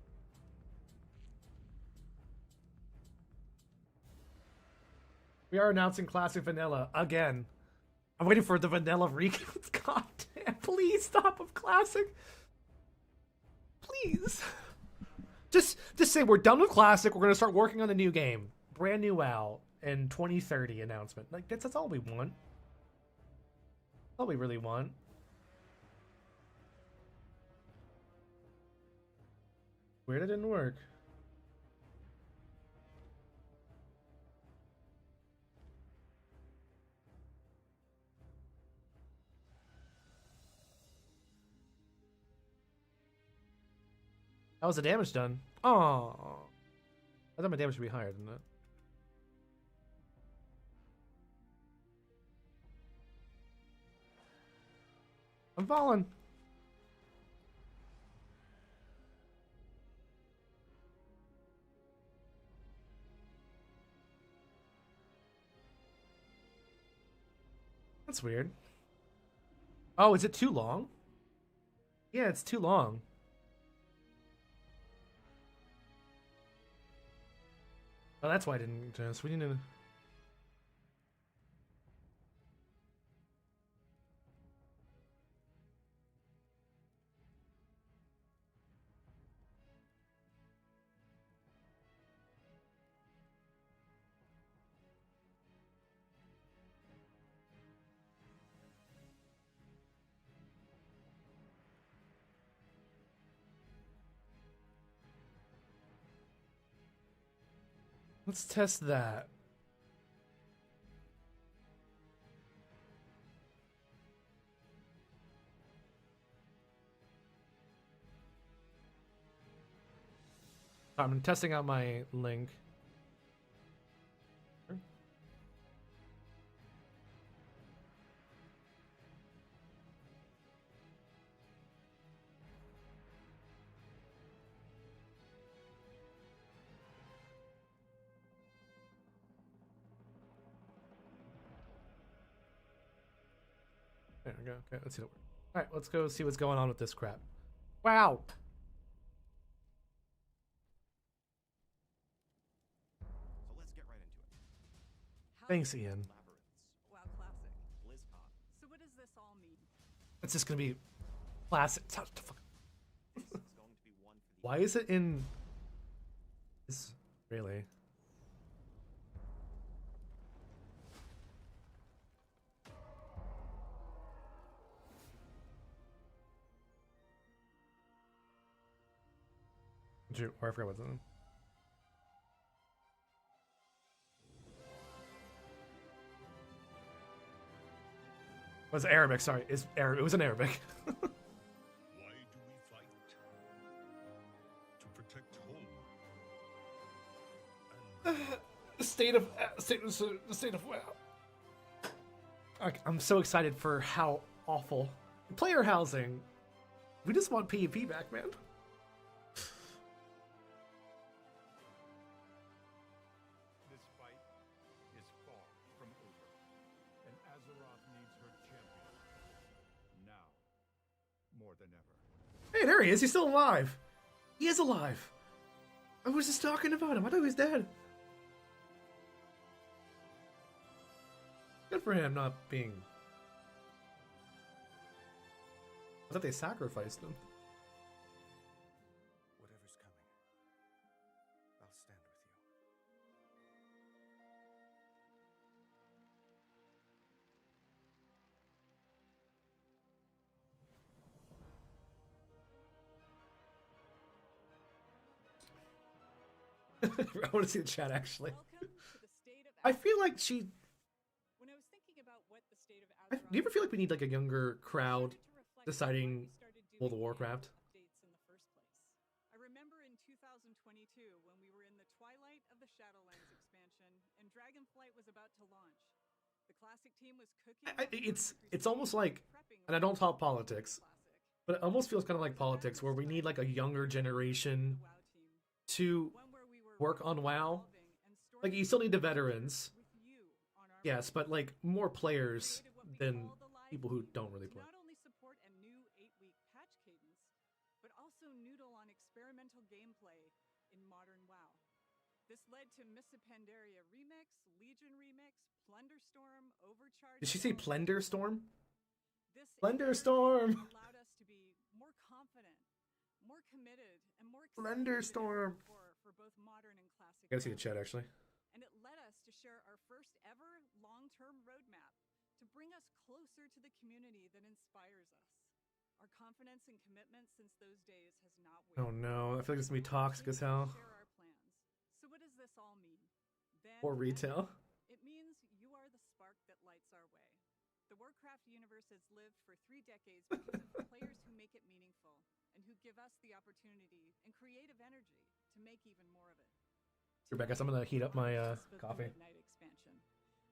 We are announcing Classic Vanilla again. I'm waiting for the Vanilla recount. God damn, please stop with Classic. Please. Just say we're done with Classic. We're going to start working on a new game. Brand new WoW in 2030 announcement. Like, that's all we want. That's all we really want. Weird it didn't work. How was the damage done? Oh, I thought my damage would be higher than that. I'm falling. That's weird. Oh, is it too long? Yeah, it's too long. Oh, that's why I didn't test. We didn't. Let's test that. I'm testing out my link. There we go. Okay, let's see. All right, let's go see what's going on with this crap. Wow. So let's get right into it. Thanks, Ian. Wow, classic. BlizzCon. So what does this all mean? It's just gonna be classic. This is going to be one for the Why is it in... This... Really? Or I forgot what's in. It was Arabic, sorry. It's Arabic. It was in Arabic. Why do we fight? To protect home. The state of wow. I'm so excited for how awful player housing. We just want PvP back, man. This fight is far from over, and Azeroth needs her champion now more than ever. Hey, there he is. He's still alive. He is alive. I was just talking about him. I thought he was dead. Good for him not being... I thought they sacrificed him. Whatever's coming, I'll stand with you. I want to see the chat, actually. Welcome to the state of I feel like she... When I was thinking about what the state of Do you ever feel like we need like a younger crowd deciding World of Warcraft? Updates in the first place. I remember in 2022 when we were in the twilight of the Shadowlands expansion and Dragonflight was about to launch. The classic team was cooking. It's almost like, and I don't talk politics, but it almost feels kind of like politics where we need like a younger generation to work on WoW. Like you still need the veterans, yes, but like more players than people who don't really play. Not only support a new 8-week patch cadence, but also noodle on experimental gameplay in modern WoW. This led to Missa Pandaria Remix, Legion Remix, Plunderstorm, Overcharge. Did she say Plunderstorm? This Plunderstorm! allowed us to be more confident, more committed, and more excited Plunderstorm! for both modern and classic. I gotta see the WoW. chat actually. And it led us to share our first ever long-term roadmap to bring us closer to the community that inspires us. Our confidence and commitment since those days has not wavered. Oh no, I feel like this is gonna be toxic as hell. Share our plans. So what does this all mean? Then Or retail. it means you are the spark that lights our way. The Warcraft universe has lived for 3 decades because of the players who make it meaningful and who give us the opportunity and creative energy to make even more of it. Rebecca, so I'm gonna heat up my Spoke coffee. the Midnight expansion,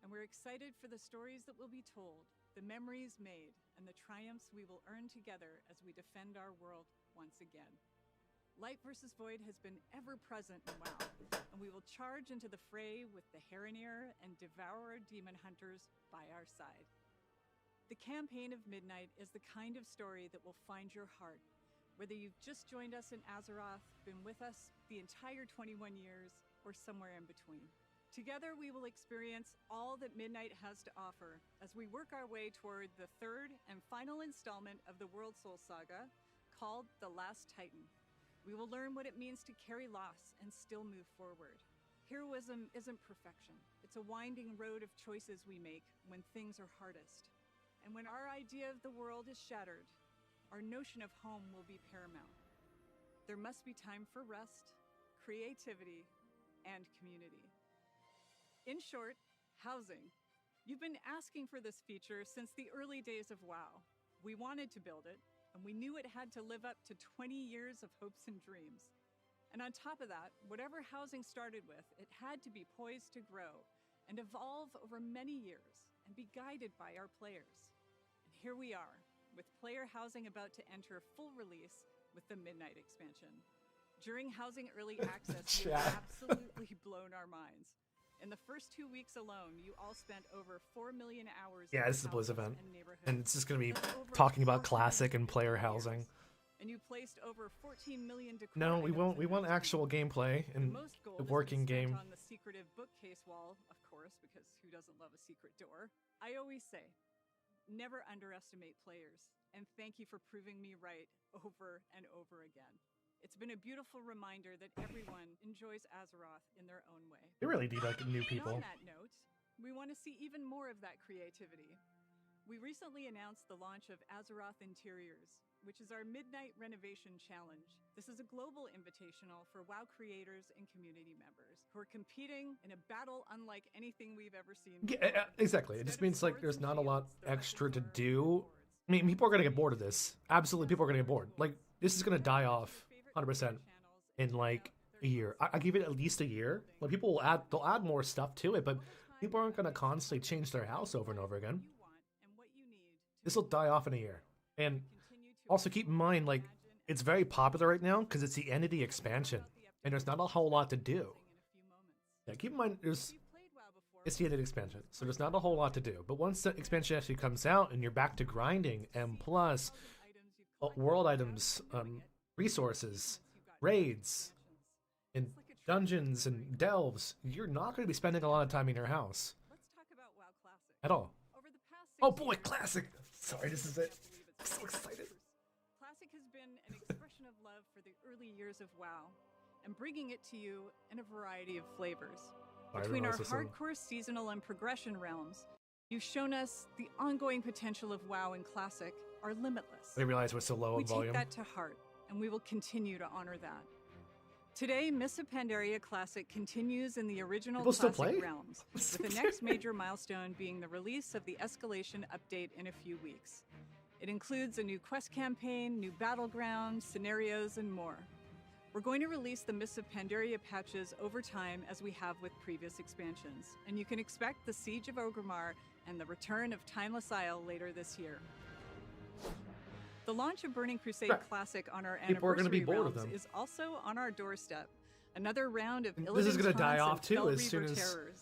and we're excited for the stories that will be told, the memories made, and the triumphs we will earn together as we defend our world once again. Light versus Void has been ever present in WoW, and we will charge into the fray with the Heronir and Devourer demon hunters by our side. The campaign of Midnight is the kind of story that will find your heart, whether you've just joined us in Azeroth, been with us the entire 21 years, or somewhere in between. Together, we will experience all that Midnight has to offer as we work our way toward the third and final installment of the World Soul Saga, called The Last Titan. We will learn what it means to carry loss and still move forward. Heroism isn't perfection. It's a winding road of choices we make when things are hardest. And when our idea of the world is shattered, our notion of home will be paramount. There must be time for rest, creativity, and community. In short, housing. You've been asking for this feature since the early days of WoW. We wanted to build it, and we knew it had to live up to 20 years of hopes and dreams. And on top of that, whatever housing started with, it had to be poised to grow and evolve over many years and be guided by our players. And here we are, with player housing about to enter full release with the Midnight expansion. During housing early access, we have absolutely blown our minds. In the first 2 weeks alone, you all spent over 4 million hours. Yeah, in this is the Blizz houses event. and neighborhoods. And it's just gonna be That's over talking about 400 classic and player years. housing. And you placed over 14 million decor No, we items won't. in We want those actual rooms. gameplay The and most gold the has been working spent game. on the secretive bookcase wall, of course, because who doesn't love a secret door? I always say, never underestimate players, and thank you for proving me right over and over again. It's been a beautiful reminder that everyone enjoys Azeroth in their own way. They really need like new And people. on that note, we want to see even more of that creativity. We recently announced the launch of Azeroth Interiors, which is our Midnight Renovation Challenge. This is a global invitational for WoW creators and community members who are competing in a battle unlike anything we've ever seen before. Yeah, exactly. It just means like there's not a lot extra to do. I mean, people are gonna get bored of this. Absolutely, people are gonna get bored. Like, this is gonna die off 100% in like a year. I give it at least a year. Like, people will they'll add more stuff to it, but people aren't gonna constantly change their house over and over again. This will die off in a year. And also keep in mind, like, it's very popular right now because it's the end of the expansion, and there's not a whole lot to do. Yeah, keep in mind, it's the end of the expansion, so there's not a whole lot to do. But once the expansion actually comes out and you're back to grinding, and plus world items, resources, raids, and dungeons and delves, you're not going to be spending a lot of time in your house. Let's talk about WoW Classic. At all. Over the past 6 Oh boy, years, Classic! Sorry, this is it. I'm so excited. Classic has been an expression of love for the early years of WoW, and bringing it to you in a variety of flavors. Between our hardcore seasonal and progression realms, you've shown us the ongoing potential of WoW and Classic are limitless. I didn't realize we're so low We in volume. take that to heart, and we will continue to honor that. Today, Mists of Pandaria Classic continues in the original People still Classic play? realms, with the next major milestone being the release of the Escalation update in a few weeks. It includes a new quest campaign, new Battleground, scenarios, and more. We're going to release the Mists of Pandaria patches over time as we have with previous expansions, and you can expect the Siege of Orgrimmar and the return of Timeless Isle later this year. The launch of Burning Crusade Right. Classic on our People are gonna anniversary be bored of realms them. is also on our doorstep. Another round of This is Illidan's gonna die taunts off and too Fell as soon Reaver as terrors.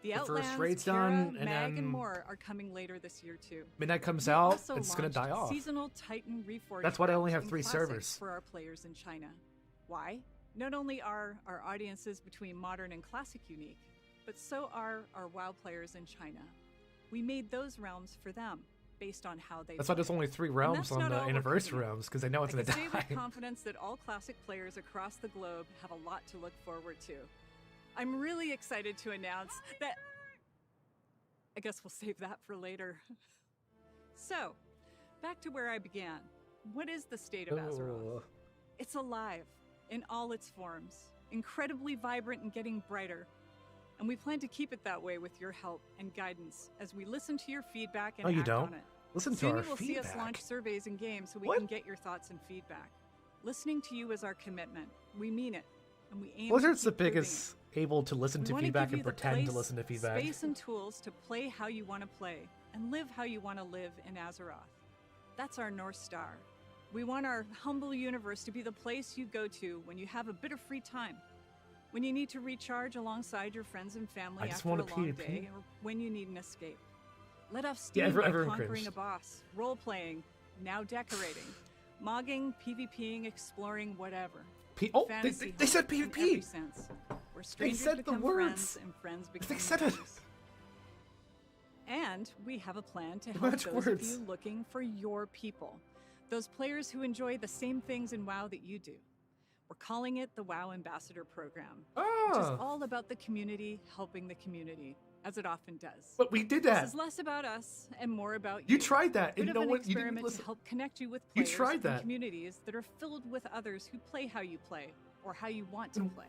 The the first Outlands, raid's Terra, done, and Mag, then and more are coming later this year too. Midnight comes We out, also it's gonna launched die off. Seasonal Titan Reforged That's why I only rounds have in 3 Classic servers. for our players in China. Why? Not only are our audiences between modern and classic unique, but so are our WoW players in China. We made those realms for them, based on how they That's why play. there's only 3 realms that's on not the all we're anniversary cooking up. realms, because I know it's I gonna can say with die. confidence that all classic players across the globe have a lot to look forward to. I'm really excited to announce that... I guess we'll save that for later. So, back to where I began. What is the state of Azeroth? Ugh. It's alive, in all its forms, incredibly vibrant and getting brighter. And we plan to keep it that way with your help and guidance as we listen to your feedback and Oh, you act don't? on it. Listen to Soon our you will see us feedback. launch surveys and games so we What? can get your thoughts and feedback. Listening to you is our commitment. We mean it, and we aim Blizzard's to the keep proving biggest able to listen it. We to wanna feedback give you and the pretend to place, listen to feedback. Space and tools to play how you want to play and live how you want to live in Azeroth. That's our North Star. We want our humble universe to be the place you go to when you have a bit of free time, when you need to recharge alongside your friends and family I just after a want a long PvP. day, or when you need an escape. Let off Yeah, steam by everyone conquering cringed. a boss, role-playing, now decorating, mogging, PvPing, exploring, whatever. Oh, Fantasy they said in every PvP! sense, where strangers said the become words. friends and friends become They said it. enemies. And we have a plan to The help magic those words. of you looking for your people, those players who enjoy the same things in WoW that you do. We're calling it the WoW Ambassador Program, which is Ah, all about the community helping the community, as it often does. but we did This that. is less about us and more about You tried that, Bit and of no an one. You didn't experiment to listen. help connect you with You players tried and that. communities that are filled with others who play how you play or how you want to play.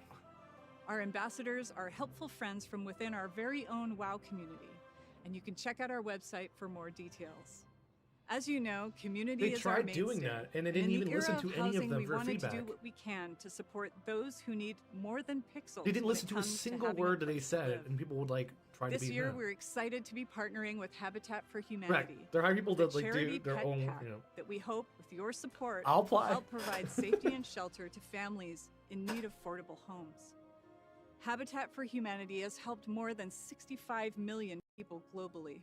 Our ambassadors are helpful friends from within our very own WoW community, and you can check out our website for more details. As you know, community They is our tried mainstay, doing that, and they didn't in the even era listen of to any of housing, them we for wanted to feedback. do what we can to support those who need more than pixels. They didn't when listen it to a comes single having word that they place to said, live. and people would like try This to be year, mad. we're excited to be partnering with Habitat for Right. Humanity. They're hiring people the that like charity do their pet own, pack you know. that we hope, with your support, I'll will apply. help provide safety and shelter to families in need of affordable homes. Habitat for Humanity has helped more than 65 million people globally.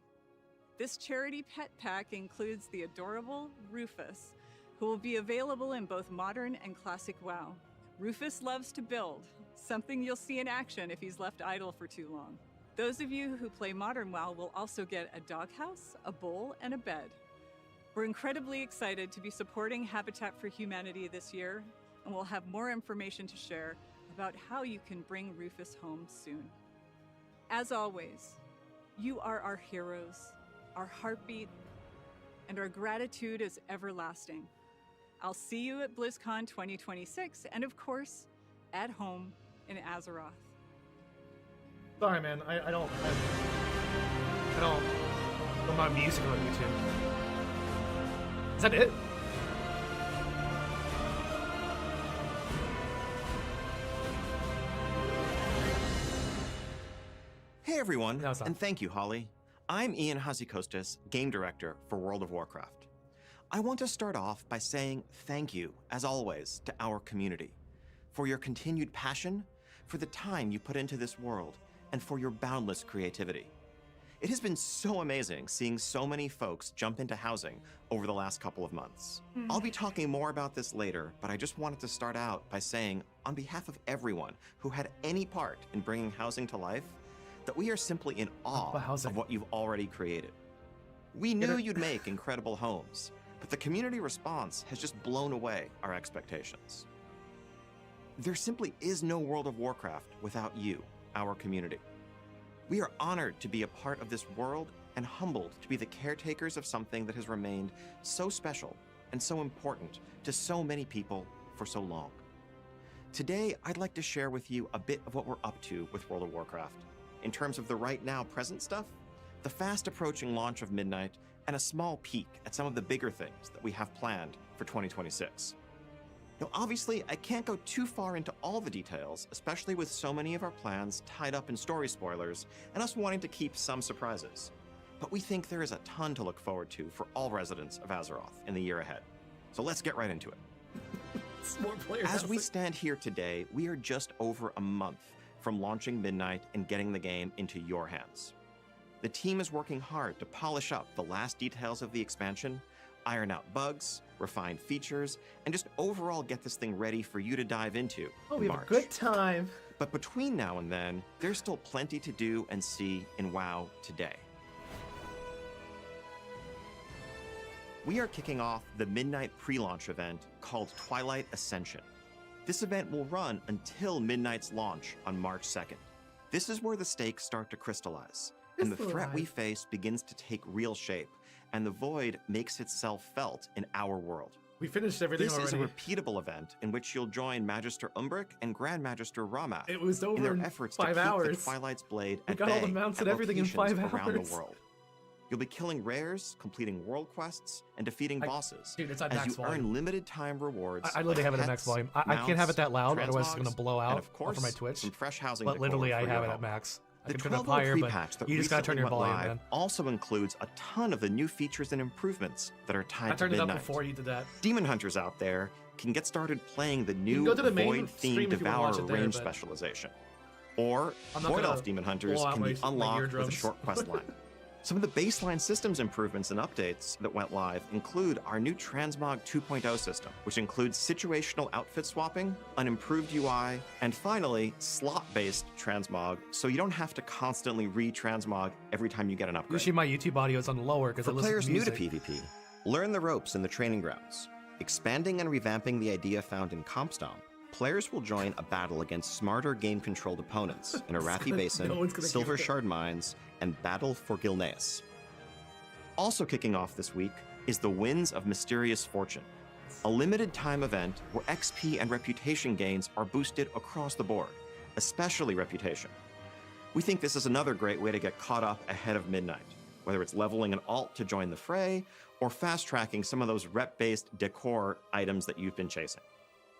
This charity pet pack includes the adorable Rufus, who will be available in both modern and classic WoW. Rufus loves to build, something you'll see in action if he's left idle for too long. Those of you who play modern WoW will also get a doghouse, a bowl, and a bed. We're incredibly excited to be supporting Habitat for Humanity this year, and we'll have more information to share about how you can bring Rufus home soon. As always, you are our heroes, our heartbeat, and our gratitude is everlasting. I'll see you at BlizzCon 2026, and of course, at home in Azeroth. Sorry, man. I don't I'm not music on YouTube. Is that it? Hey everyone, No, it's not. and thank you, Holly. I'm Ian Hazikostas, Game Director for World of Warcraft. I want to start off by saying thank you, as always, to our community, for your continued passion, for the time you put into this world, and for your boundless creativity. It has been so amazing seeing so many folks jump into housing over the last couple of months. I'll be talking more about this later, but I just wanted to start out by saying, on behalf of everyone who had any part in bringing housing to life, that we are simply in awe of what you've already created. We knew you'd make incredible homes, but the community response has just blown away our expectations. There simply is no World of Warcraft without you, our community. We are honored to be a part of this world and humbled to be the caretakers of something that has remained so special and so important to so many people for so long. Today, I'd like to share with you a bit of what we're up to with World of Warcraft, in terms of the right now present stuff, the fast approaching launch of Midnight, and a small peek at some of the bigger things that we have planned for 2026. Now, obviously, I can't go too far into all the details, especially with so many of our plans tied up in story spoilers and us wanting to keep some surprises. But we think there is a ton to look forward to for all residents of Azeroth in the year ahead. So let's get right into it. More players. As we stand here today, we are just over a month from launching Midnight and getting the game into your hands. The team is working hard to polish up the last details of the expansion, iron out bugs, refine features, and just overall get this thing ready for you to dive into Oh, in we have a March. good time. But between now and then, there's still plenty to do and see in WoW today. We are kicking off the Midnight pre-launch event called Twilight Ascension. This event will run until Midnight's launch on March 2nd. This is where the stakes start to crystallize, and the threat we face begins to take real shape, and the void makes itself felt in our world. We finished everything This already. is a repeatable event in which you'll join Magister Umbric and Grand Magister Ramath It was in over their in efforts 5 to keep hours. the Twilight's blade We at got all the bay mounts at and everything in 5 locations around hours. the world. You'll be killing rares, completing world quests, and defeating bosses Dude, it's at as max you volume. earn limited time rewards. I literally like have it at pets, max volume. I can't have it that loud, mounts, otherwise it's going to transmogs, blow and out of course, for my Twitch. some fresh housing But decor literally, I for have your it home. at max. I The can turn it up 12.0 higher, but pre-patch that you just got to turn recently your went volume, live man. also includes a ton of the new features and improvements that are tied I to turned it up Midnight. before you did that. Demon hunters out there can get started playing the can new go to the main stream Void-themed if you wanna watch Devourer it there, range but specialization. Or I'm not Void gonna Elf Demon Hunters blow out can be my unlocked with a eardrums. short quest line. Some of the baseline systems improvements and updates that went live include our new Transmog 2.0 system, which includes situational outfit swapping, an improved UI, and finally, slot-based transmog, so you don't have to constantly re-transmog every time you get an upgrade. Usually my YouTube audio is on lower because I For listen players to new to music. PvP, learn the ropes in the training grounds. Expanding and revamping the idea found in CompStomp, players will join a battle against smarter game-controlled opponents in Arathi Basin, no one's gonna Silver give it. Shard Mines, and Battle for Gilneas. Also kicking off this week is the Winds of Mysterious Fortune, a limited-time event where XP and reputation gains are boosted across the board, especially reputation. We think this is another great way to get caught up ahead of Midnight, whether it's leveling an alt to join the fray, or fast-tracking some of those rep-based decor items that you've been chasing.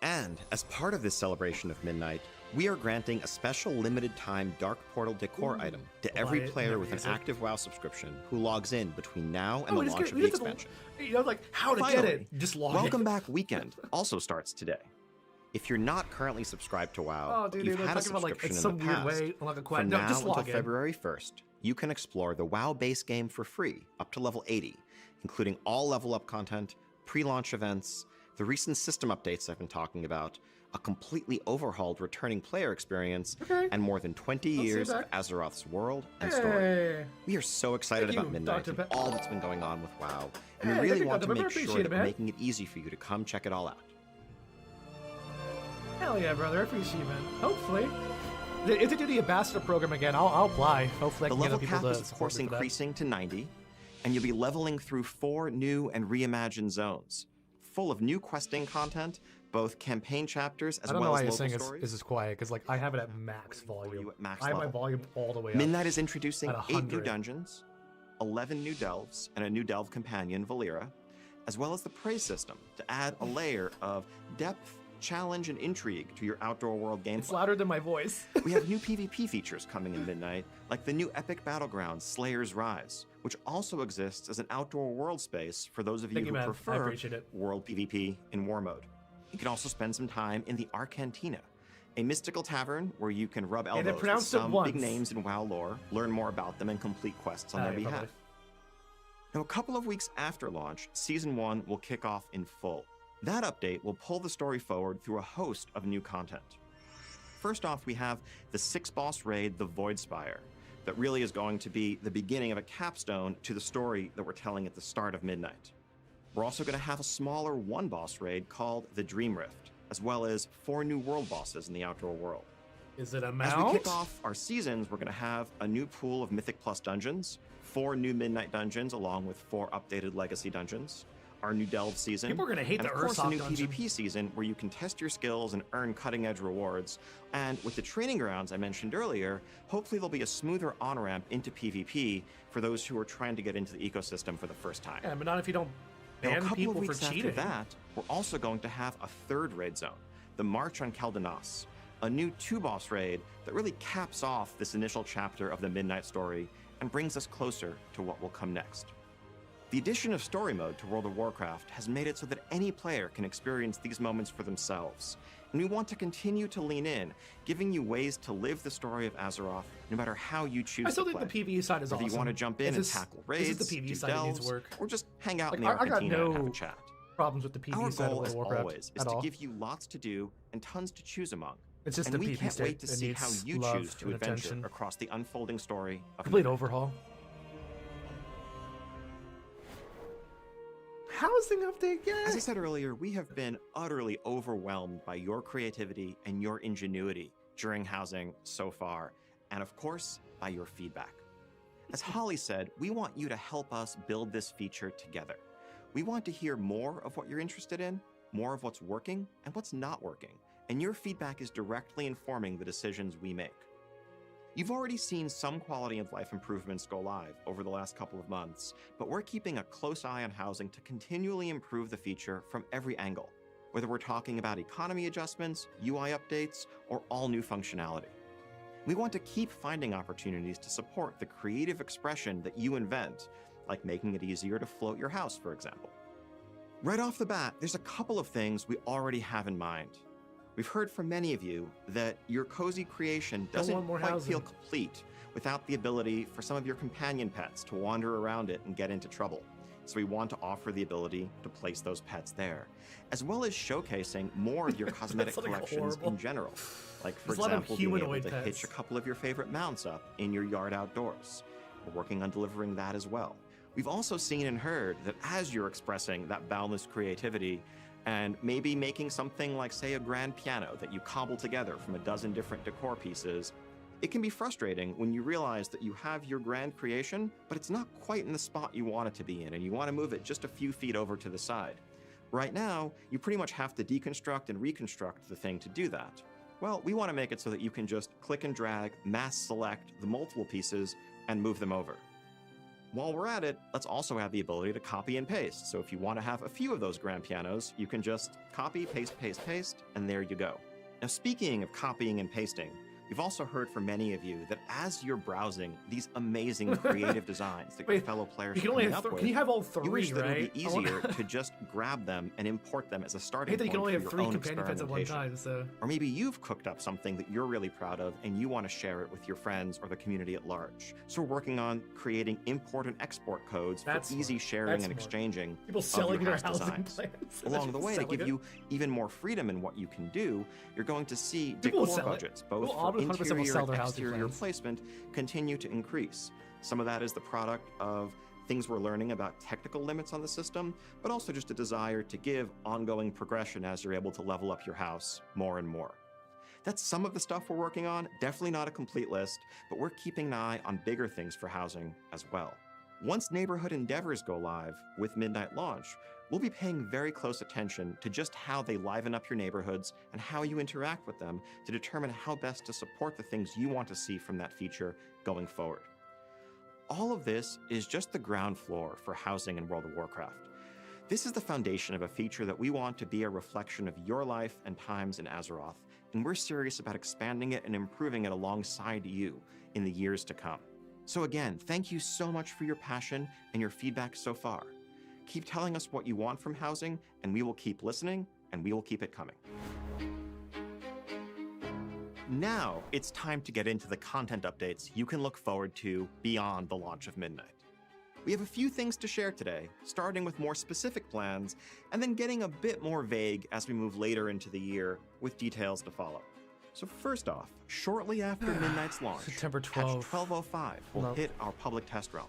And as part of this celebration of Midnight, we are granting a special limited-time Dark Portal decor item to every I'll buy it, player never with an use it. active WoW subscription who logs in between now and Oh, the just launch get- of we the just- expansion. You know, like how to Finally, get it. Just log Welcome in. Back Weekend also starts today. If you're not currently subscribed to WoW, Oh, dude, you've they're had a talking about like subscription it's in some the weird past. way. Like a quest. From No, now just until log in. February 1st, you can explore the WoW base game for free up to level 80, including all level up content, pre-launch events, the recent system updates I've been talking about, a completely overhauled returning player experience, Okay. and more than 20 I'll see years of that. Azeroth's world and story. Hey. We are so excited Thank about you, Midnight Dr. and Pe- all that's been going on with WoW, and Hey, we really thank you, want to Dr. Pepper. make sure Appreciate that it, we're man. making it easy for you to come check it all out. Hell yeah, brother. I appreciate you, man. Hopefully. If they do the ambassador program again, I'll apply. Hopefully I The can get level other people cap to is, of support course, me for that. increasing to 90, and you'll be leveling through 4 new and reimagined zones, full of new questing content, both campaign chapters as I don't know well why as you're local saying stories. is quiet, because like I have it at max volume. at max I have my level. volume all the way up. Midnight is introducing At 8 new 100. dungeons, 11 new delves, and a new delve companion, Valera, as well as the praise system to add a layer of depth, challenge, and intrigue to your outdoor world It's gameplay. louder than my voice. We have new PvP features coming in Midnight, like the new epic Battleground, Slayer's Rise, which also exists as an outdoor world space for those of you Thank you, who man. I prefer appreciate it. world PvP in war mode. You can also spend some time in the Arcantina, a mystical tavern where you can rub they elbows with pronounced it some once. big names in WoW lore, learn more about them, and complete quests on their Yeah, behalf. probably. Now, a couple of weeks after launch, Season 1 will kick off in full. That update will pull the story forward through a host of new content. First off, we have the 6-boss raid, the Void Spire, that really is going to be the beginning of a capstone to the story that we're telling at the start of Midnight. We're also going to have a smaller 1-boss raid called the Dream Rift, as well as 4 new world bosses in the outdoor world. Is it a As mount? we kick off our seasons, we're going to have a new pool of Mythic Plus dungeons, 4 new Midnight dungeons, along with 4 updated Legacy dungeons, our new Delve season, People are gonna hate and the of course a Ursoc new dungeon. PvP season where you can test your skills and earn cutting-edge rewards. And with the training grounds I mentioned earlier, hopefully there'll be a smoother on-ramp into PvP for those who are trying to get into the ecosystem for the first time. Yeah, but not if you don't Now, a ban couple people of for weeks cheating. after that, we're also going to have a 3rd raid zone, the March on Caldenas, a new 2-boss raid that really caps off this initial chapter of the Midnight story and brings us closer to what will come next. The addition of story mode to World of Warcraft has made it so that any player can experience these moments for themselves, and we want to continue to lean in, giving you ways to live the story of Azeroth no matter how you choose I still to think play. the PvE side is Whether awesome. you want to jump in This and is- tackle this raids, is the PvE do side that needs delves, work. or just hang out Like, in the I got Arcantina and have no a chat. Problems with the PvE Our side of goal, World as of Warcraft always, is at to all. give you lots to do and tons to choose among. It's just And the we PvP can't state wait to that see how needs you love choose to and adventure attention. across the unfolding story of Complete Midnight. overhaul. Housing update, yeah. As I said earlier, we have been utterly overwhelmed by your creativity and your ingenuity during housing so far, and of course, by your feedback. As Holly said, we want you to help us build this feature together. We want to hear more of what you're interested in, more of what's working and what's not working, and your feedback is directly informing the decisions we make. You've already seen some quality of life improvements go live over the last couple of months, but we're keeping a close eye on housing to continually improve the feature from every angle, whether we're talking about economy adjustments, UI updates, or all new functionality. We want to keep finding opportunities to support the creative expression that you invent, like making it easier to float your house, for example. Right off the bat, there's a couple of things we already have in mind. We've heard from many of you that your cozy creation doesn't want more quite housing. feel complete without the ability for some of your companion pets to wander around it and get into trouble. So we want to offer the ability to place those pets there, as well as showcasing more of your cosmetic That's, like, collections horrible. in general. Like, for There's a lot of example, being able humanoid to pets. hitch a couple of your favorite mounts up in your yard outdoors. We're working on delivering that as well. We've also seen and heard that as you're expressing that boundless creativity and maybe making something like, say, a grand piano that you cobble together from a dozen different decor pieces, it can be frustrating when you realize that you have your grand creation, but it's not quite in the spot you want it to be in, and you want to move it just a few feet over to the side. Right now, you pretty much have to deconstruct and reconstruct the thing to do that. Well, we want to make it so that you can just click and drag, mass select the multiple pieces, and move them over. While we're at it, let's also have the ability to copy and paste. So if you want to have a few of those grand pianos, you can just copy, paste, paste, paste, and there you go. Now, speaking of copying and pasting, we've also heard from many of you that as you're browsing these amazing creative designs that your Wait, fellow players You can are only coming have up with, can you have all you three, wish that right? it would be I want- easier to just grab them and import them as a I starting hate that you point can only for have your three own companion pets at one experimentation. time, so Or maybe you've cooked up something that you're really proud of and you want to share it with your friends or the community at large. So we're working on creating import and export codes That's for easy smart. sharing That's and smart. exchanging people of selling your their house housing designs. plans. Along the way, to Selling give it. you even more freedom in what you can do, you're going to see People will decor sell it. budgets, both People for 100% will interior sell and their housing exterior plans. placement, continue to increase. Some of that is the product of things we're learning about technical limits on the system, but also just a desire to give ongoing progression as you're able to level up your house more and more. That's some of the stuff we're working on, definitely not a complete list, but we're keeping an eye on bigger things for housing as well. Once neighborhood endeavors go live with Midnight launch, we'll be paying very close attention to just how they liven up your neighborhoods and how you interact with them to determine how best to support the things you want to see from that feature going forward. All of this is just the ground floor for housing in World of Warcraft. This is the foundation of a feature that we want to be a reflection of your life and times in Azeroth, and we're serious about expanding it and improving it alongside you in the years to come. So again, thank you so much for your passion and your feedback so far. Keep telling us what you want from housing, and we will keep listening, and we will keep it coming. Now, it's time to get into the content updates you can look forward to beyond the launch of Midnight. We have a few things to share today, starting with more specific plans, and then getting a bit more vague as we move later into the year with details to follow. So first off, shortly after Midnight's launch, September patch 12th. 1205 will hit our public test realm.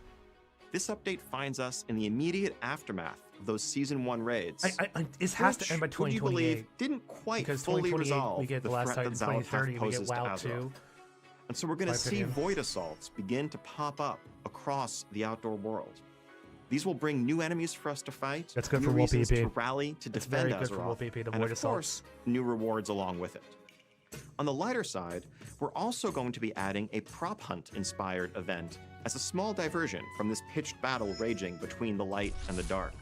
This update finds us in the immediate aftermath of those Season 1 raids. It has to end by which, would you 2028. believe, didn't quite Because fully 2028 resolve we get the the last threat Titan, that Xal'atath 2030 we poses get to WoW Azeroth. 2. And so we're going My to see opinion. void assaults begin to pop up across the outdoor world. These will bring new enemies for us to fight, That's good new for WoW reasons PvP. to rally to That's defend very good for WoW Azeroth, PvP, the and void of course, assaults. new rewards along with it. On the lighter side, we're also going to be adding a prop hunt-inspired event as a small diversion from this pitched battle raging between the light and the dark.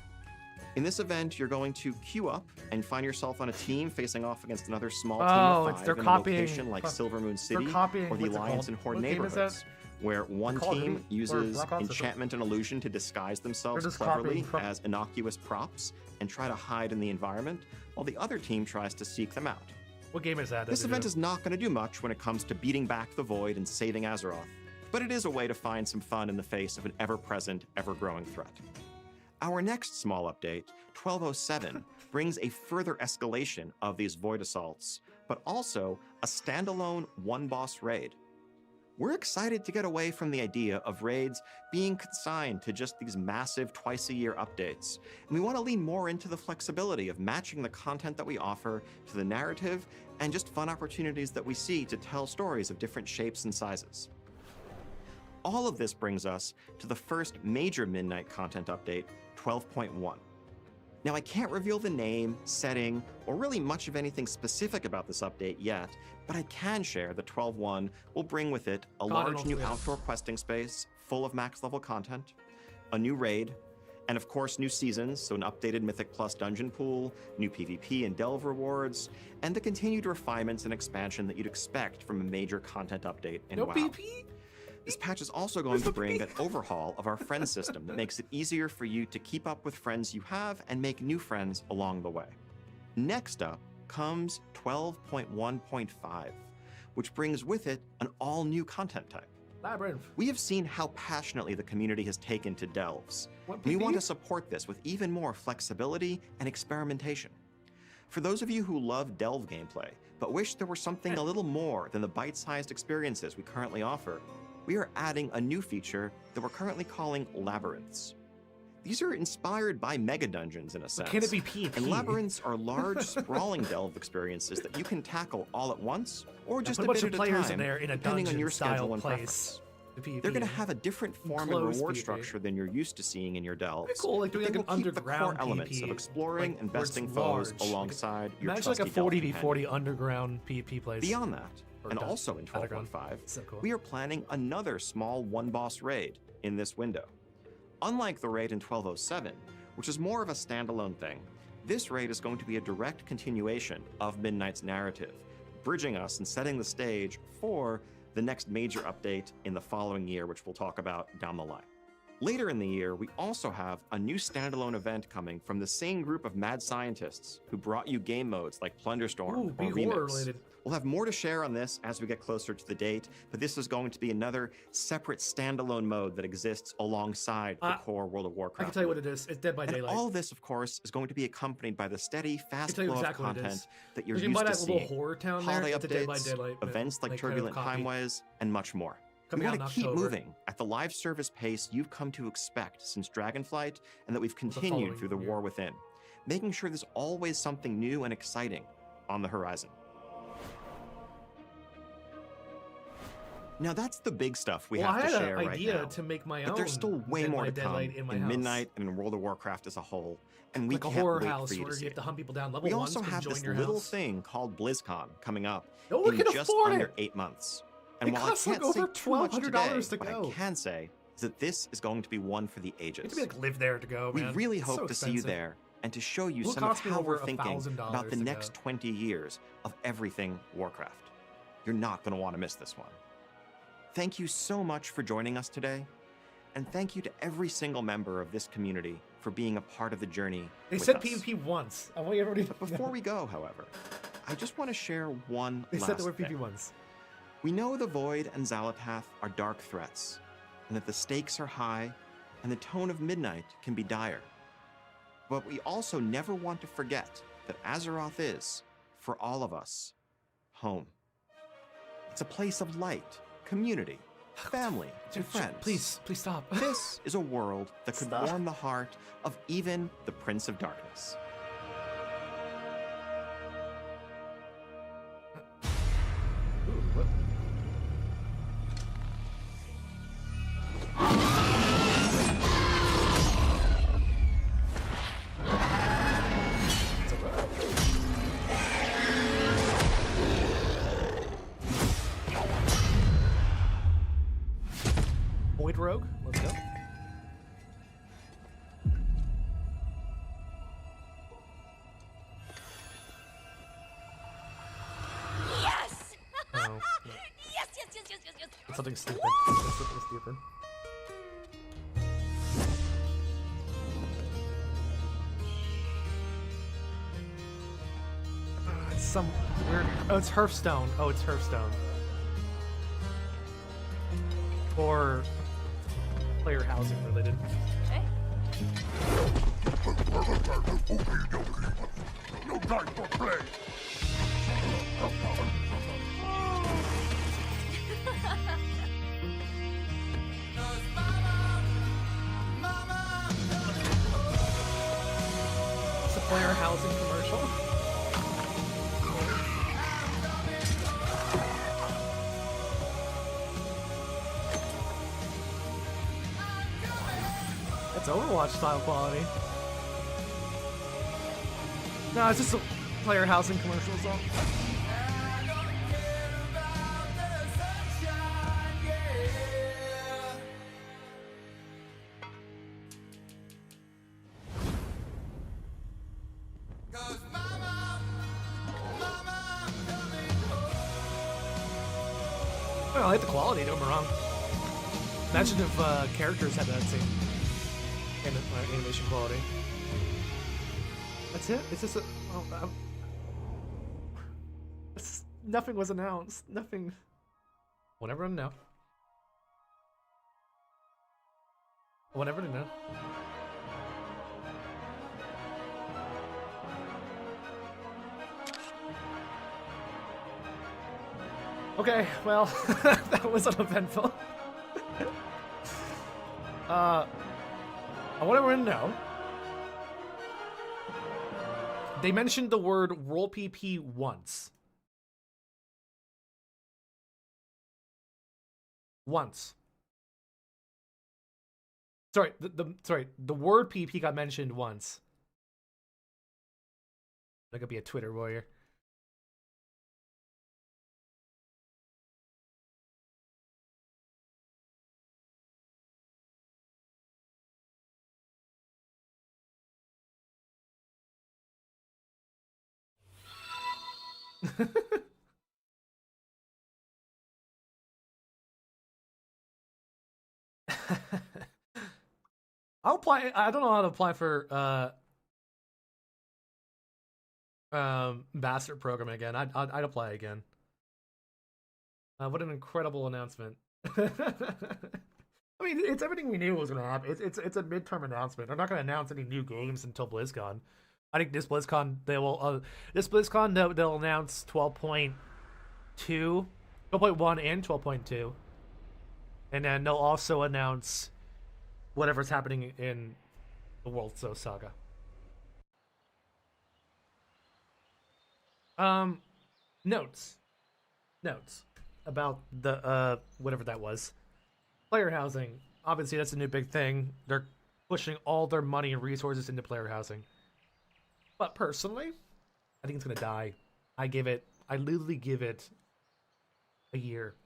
In this event, you're going to queue up and find yourself on a team facing off against another small team Oh, of it's- 5 they're in a copying- location like Silvermoon City copying- or the what's it Alliance called? and Horde What game is that? neighborhoods, where one Call of team Duty? Or uses Black Ops or enchantment and illusion to disguise themselves They're just cleverly copying as innocuous props and try to hide in the environment, while the other team tries to seek them out. What game is that? This event is not going to do much when it comes to beating back the Void and saving Azeroth, but it is a way to find some fun in the face of an ever-present, ever-growing threat. Our next small update, 1207, brings a further escalation of these Void assaults, but also a standalone one-boss raid. We're excited to get away from the idea of raids being consigned to just these massive twice-a-year updates, and we want to lean more into the flexibility of matching the content that we offer to the narrative and just fun opportunities that we see to tell stories of different shapes and sizes. All of this brings us to the first major Midnight content update, 12.1. Now, I can't reveal the name, setting, or really much of anything specific about this update yet, but I can share that 12.1 will bring with it a large new outdoor questing space full of max level content, a new raid, and of course new seasons, so an updated Mythic Plus dungeon pool, new PvP and Delve rewards, and the continued refinements and expansion that you'd expect from a major content update in No WoW. PP? This patch is also going to bring an overhaul of our friend system that makes it easier for you to keep up with friends you have and make new friends along the way. Next up comes 12.1.5, which brings with it an all-new content type. Labyrinth. We have seen how passionately the community has taken to delves. What, We PP? want to support this with even more flexibility and experimentation. For those of you who love delve gameplay, but wish there were something a little more than the bite-sized experiences we currently offer, we are adding a new feature that we're currently calling labyrinths. These are inspired by mega dungeons in a sense. Can it be PvP? And labyrinths are large, sprawling delve experiences that you can tackle all at once or just Put a a bunch bit of at a players time, in there in a depending on your dungeon schedule style and place. preference. The PvP. They're going to have a different form and Closed reward PvP. structure than you're used to seeing in your delves. Pretty cool, like but doing they like an will keep the core underground elements PvP, of exploring like, and where it's besting foes large. alongside your Imagine trusty like a 40v40 delve companion. underground PvP place. Beyond that, Or and done. also in Battleground. 12.1.5, So cool. we are planning another small one-boss raid in this window. Unlike the raid in 1207, which is more of a standalone thing, this raid is going to be a direct continuation of Midnight's narrative, bridging us and setting the stage for the next major update in the following year, which we'll talk about down the line. Later in the year, we also have a new standalone event coming from the same group of mad scientists who brought you game modes like Plunderstorm Ooh, or be horror Remix. related. We'll have more to share on this as we get closer to the date, but this is going to be another separate standalone mode that exists alongside the core World of Warcraft. I can tell you what mode. it is. It's Dead by And Daylight. all of this, of course, is going to be accompanied by the steady, fast tell you flow exactly of what it is. content that you're You can used buy to that little seeing. horror town there. Holiday It's a Dead by updates, Daylight events like kind of Turbulent copy. Timeways, and much more. We coming out want in to keep October. moving at the live service pace you've come to expect since Dragonflight and that we've continued following through the year. War Within, making sure there's always something new and exciting on the horizon. Now that's the big stuff we have I to had share an right idea now. to make my own. But there's still way Dead more by to come Daylight in my in house. Midnight and in World of Warcraft as a whole, and we Like a can't horror wait house for you where to you see have to it. hunt people down. Level We 1s also can have join this your little house. thing called BlizzCon coming up No one in can just afford under it. 8 months. And It while costs I like can't say over too much $1,200 today, to go. what I can say is that this is going to be one for the You have ages. to be like live there to go, We man. really It's hope so to see you expensive. there and to show you It'll some of cost me how over we're thinking $1,000 about the to next go. 20 years of everything Warcraft. You're not going to want to miss this one. Thank you so much for joining us today, and thank you to every single member of this community for being a part of the journey. They with said us. PvP once. I want everybody to Before we go, however, I just want to share one They last said the word thing. PvP once. We know the Void and Xalatath are dark threats, and that the stakes are high, and the tone of Midnight can be dire. But we also never want to forget that Azeroth is, for all of us, home. It's a place of light, community, family, and friends. Please stop. This is a world that could Stop. warm the heart of even the Prince of Darkness. Ooh, what? It's a rogue. Void Rogue, let's go. Yes! Oh, no. Yes, yes, yes, yes, yes, yes. It's something stupid. Woo! It's something stupid. It's some weird. Oh, it's Hearthstone. Oh, it's Hearthstone. Or player housing related. Okay. No time for play! It's a player housing commercial. That's Overwatch style quality. No, it's just a player housing commercial song. Well, I like the quality, don't get me wrong. Imagine if characters had that same animation quality. That's it? It's just a... Oh, nothing was announced. Nothing... Whatever to know. Whatever to know. Okay, well, that was uneventful. I want everyone to know. They mentioned the word roll PP once. Once. Sorry, the word PP got mentioned once. That could be a Twitter warrior. I'll apply. I don't know how to apply for ambassador program again. I'd apply again. What an incredible announcement! I mean, it's everything we knew was going to happen. It's a midterm announcement. They're not going to announce any new games until BlizzCon. I think this BlizzCon they'll announce 12.2, 12.1, and 12.2. And then they'll also announce whatever's happening in the World So Saga. Notes about the whatever that was. Player housing. Obviously, that's a new big thing. They're pushing all their money and resources into player housing. But personally, I think it's gonna die. I literally give it a year.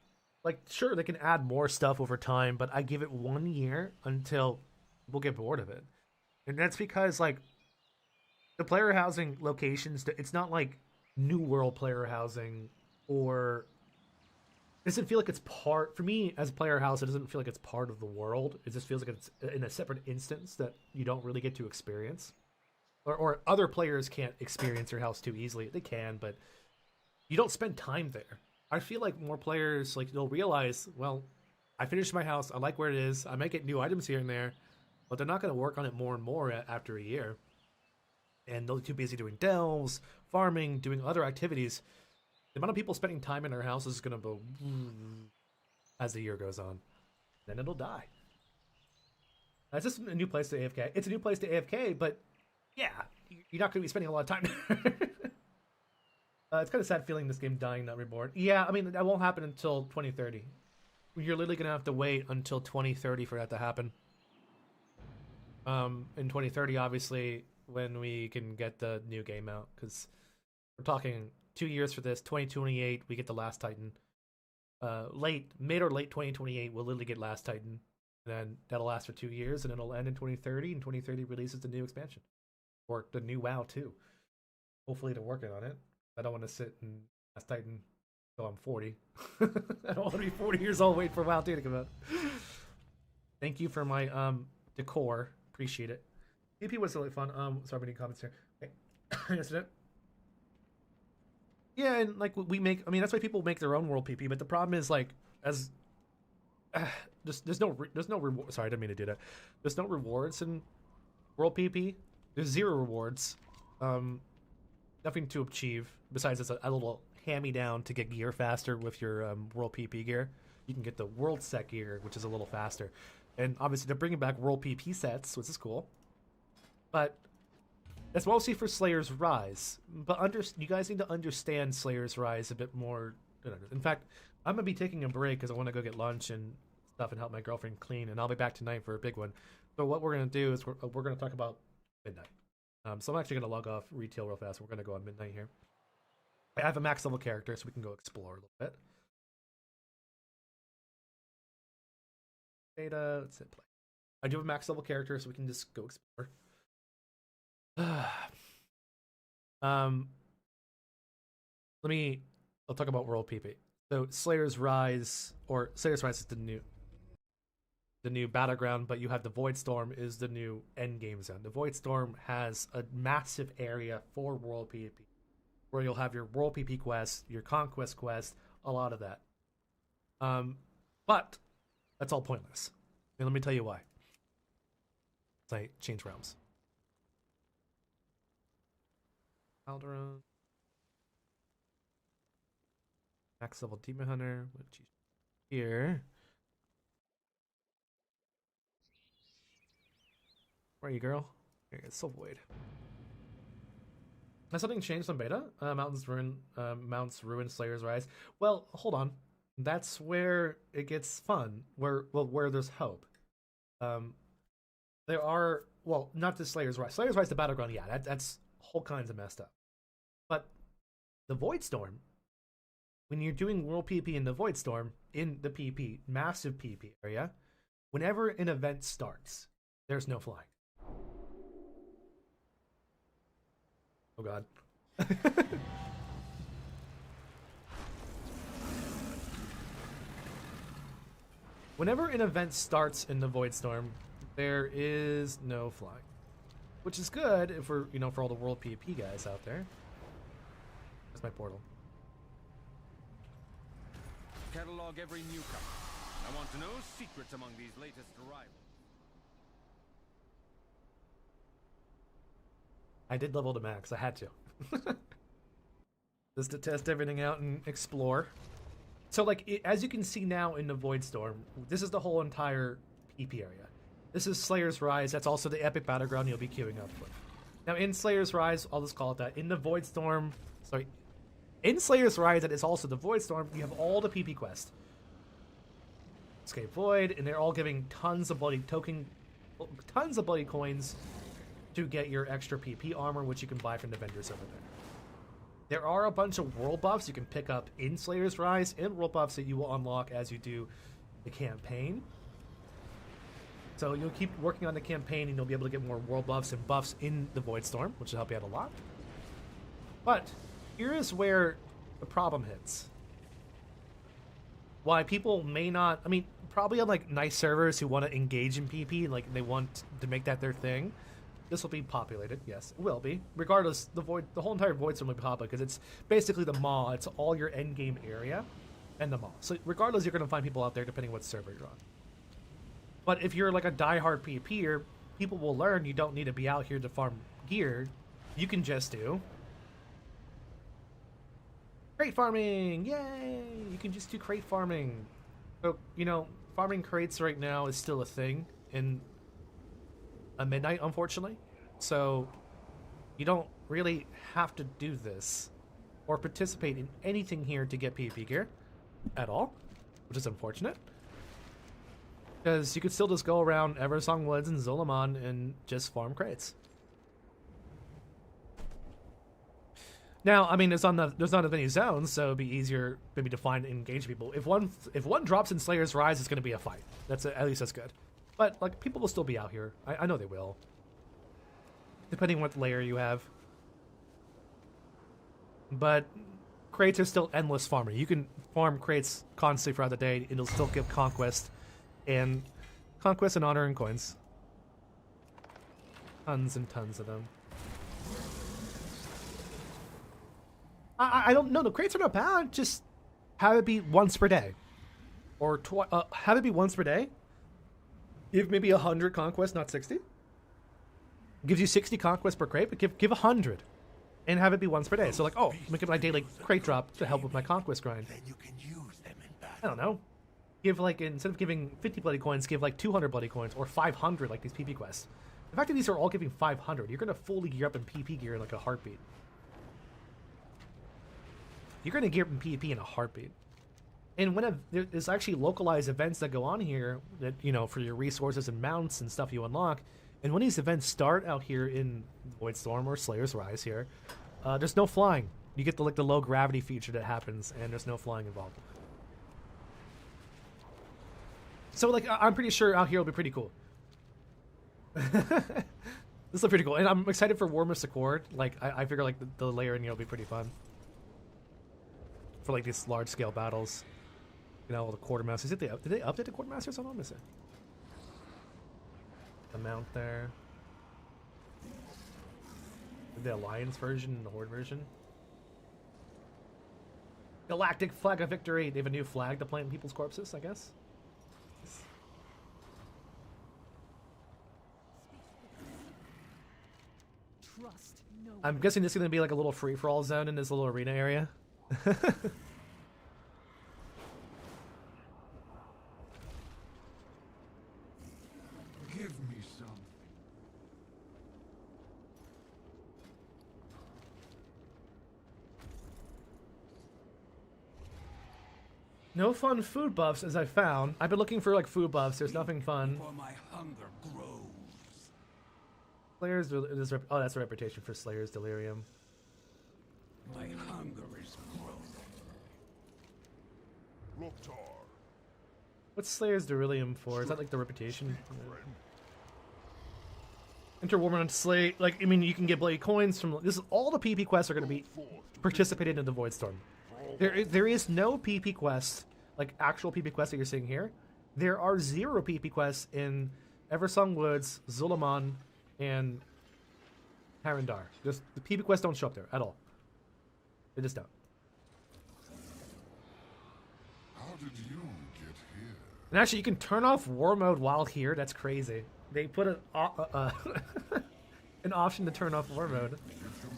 Like, sure, they can add more stuff over time, but I give it 1 year until we'll get bored of it. And that's because, like, the player housing locations, it's not like New World player housing, or it doesn't feel like it's part, for me as a player house, it doesn't feel like it's part of the world. It just feels like it's in a separate instance that you don't really get to experience. Or other players can't experience your house too easily. They can, but you don't spend time there. I feel like more players, like, they'll realize, well, I finished my house, I like where it is, I might get new items here and there, but they're not going to work on it more and more after a year. And they'll be too busy doing delves, farming, doing other activities. The amount of people spending time in their house is going to go as the year goes on. Then it'll die. That's just a new place to AFK. It's a new place to AFK, but yeah, you're not going to be spending a lot of time there. It's kind of sad feeling this game dying, not reborn. Yeah, I mean, that won't happen until 2030. You're literally going to have to wait until 2030 for that to happen. In 2030, obviously, when we can get the new game out, because we're talking 2 years for this. 2028, we get the Last Titan. Mid or late 2028, we'll literally get Last Titan. And then that'll last for 2 years, and it'll end in 2030, and 2030 releases the new expansion. Or the new WoW, too. Hopefully they're working on it. I don't want to sit in Last Titan until I'm 40. I don't want to be 40 years old waiting for WoW 2 to come out. Thank you for my decor. Appreciate it. PP was really fun. Sorry, any comments here. Okay. Incident. Yeah, and like we make, I mean, that's why people make their own world PP. But the problem is, like, there's no reward. Sorry, I didn't mean to do that. There's no rewards in world PP. There's 0 rewards. Nothing to achieve besides it's a little hand-me-down to get gear faster with your world PP gear. You can get the world set gear, which is a little faster. And obviously they're bringing back world PP sets, which is cool. But that's mostly for Slayer's Rise. But you guys need to understand Slayer's Rise a bit more. In fact, I'm going to be taking a break because I want to go get lunch and stuff and help my girlfriend clean. And I'll be back tonight for a big one. So what we're going to do is we're going to talk about Midnight. So I'm actually going to log off retail real fast. We're going to go on Midnight here. I have a max level character, so we can go explore a little bit. Beta, let's hit play. I do have a max level character, so we can just go explore. I'll talk about World PP. So Slayer's Rise is the new Battleground, but you have the Voidstorm is the new end game zone. The Voidstorm has a massive area for World PP, where you'll have your World PP quest, your Conquest quest, a lot of that. But that's all pointless. And let me tell you why. I change realms. Addon. Max level Demon Hunter, which is here. Where are you, girl? Here, it's so void. Has something changed on beta? Mounts Ruin Slayer's Rise. Well, hold on. That's where it gets fun. Where there's hope. There are, well, not the Slayer's Rise. Slayer's Rise, the Battleground, yeah, that's whole kinds of messed up. But the Voidstorm, when you're doing World PP in the Voidstorm, in the PP, massive PP area, whenever an event starts, there's no flying. Oh god. Whenever an event starts in the Voidstorm, there is no flying. Which is good if we're, for all the World PP guys out there. That's my portal. Catalog every newcomer. I want to know secrets among these latest arrivals. I did level to max. I had to. Just to test everything out and explore. So, like, as you can see now in the Voidstorm, this is the whole entire PP area. This is Slayer's Rise. That's also the epic battleground you'll be queuing up for. Now, in Slayer's Rise, I'll just call it that. In the Voidstorm, sorry, in Slayer's Rise, that is also the Voidstorm, you have all the PP quests. Escape Void, and they're all giving tons of bloody coins to get your extra PP armor, which you can buy from the vendors over there. There are a bunch of world buffs you can pick up in Slayer's Rise, and world buffs that you will unlock as you do the campaign. So you'll keep working on the campaign, and you'll be able to get more world buffs and buffs in the Voidstorm, which will help you out a lot. But here is where the problem hits. Why people may not, I mean, probably on like nice servers who want to engage in PP, like they want to make that their thing, this will be populated. Yes, it will be. Regardless, the whole entire Voidstorm will be popular because it's basically the maw. It's all your end game area and the maw. So regardless, you're going to find people out there depending what server you're on. But if you're like a diehard PvPer, people will learn you don't need to be out here to farm gear. You can just do crate farming. Yay! You can just do crate farming. So, you know, farming crates right now is still a thing in a midnight, unfortunately. So you don't really have to do this or participate in anything here to get PvP gear at all, which is unfortunate. Because you could still just go around Eversong Woods and Zul'Aman and just farm crates. Now, I mean, there's not as many zones, so it'd be easier maybe to find and engage people. If one drops in Slayer's Rise, it's going to be a fight. At least that's good. But like, people will still be out here. I know they will, depending on what layer you have. But crates are still endless farming. You can farm crates constantly throughout the day. It'll still give conquest and honor and coins. Tons and tons of them. I don't know. The crates are not bad. Just have it be once per day, or have it be once per day. Give maybe 100 conquest, not 60. Gives you 60 conquest per crate, but give 100, and have it be once per day. So like, oh, make it my daily crate drop to help with my conquest grind. Then you can use them in battle. I don't know. Give like, instead of giving 50 bloody coins, give like 200 bloody coins or 500 like these PP quests. The fact that these are all giving 500, you're gonna fully gear up in PP gear in like a heartbeat. You're gonna gear up in PvP in a heartbeat. And when there's actually localized events that go on here that, you know, for your resources and mounts and stuff you unlock. And when these events start out here in Voidstorm or Slayer's Rise here, there's no flying. You get the low gravity feature that happens, and there's no flying involved. So like, I'm pretty sure out here will be pretty cool. This will be pretty cool, and I'm excited for Warmest Accord. Like, I figure like the layer in here will be pretty fun for like these large scale battles. You know, all the quartermasters. Did they update the quartermasters? Hold on, miss it. The mount there. The Alliance version and the Horde version. Galactic Flag of Victory. They have a new flag to plant in people's corpses, I guess. Trust no one. I'm guessing this is going to be like a little free-for-all zone in this little arena area. Give me some. No fun food buffs, as I found. I've been looking for like food buffs. There's nothing fun. For my hunger grows. Slayer's, oh, that's a reputation for Slayer's Delirium. My hunger is growing. Loktar. What's Slayer's Delirium for? Is that like the reputation? Enter Warman on Slay. Like, I mean, you can get bloody coins from. This is all the PP quests are going to be participated in the Voidstorm. There is no PP quest, like actual PP quests that you're seeing here. There are 0 PP quests in Eversong Woods, Zul'Aman, and Harandar. Just the PP quests don't show up there at all. They just don't. How did you get here? And actually, you can turn off war mode while here. That's crazy. They put an an option to turn off war mode. If you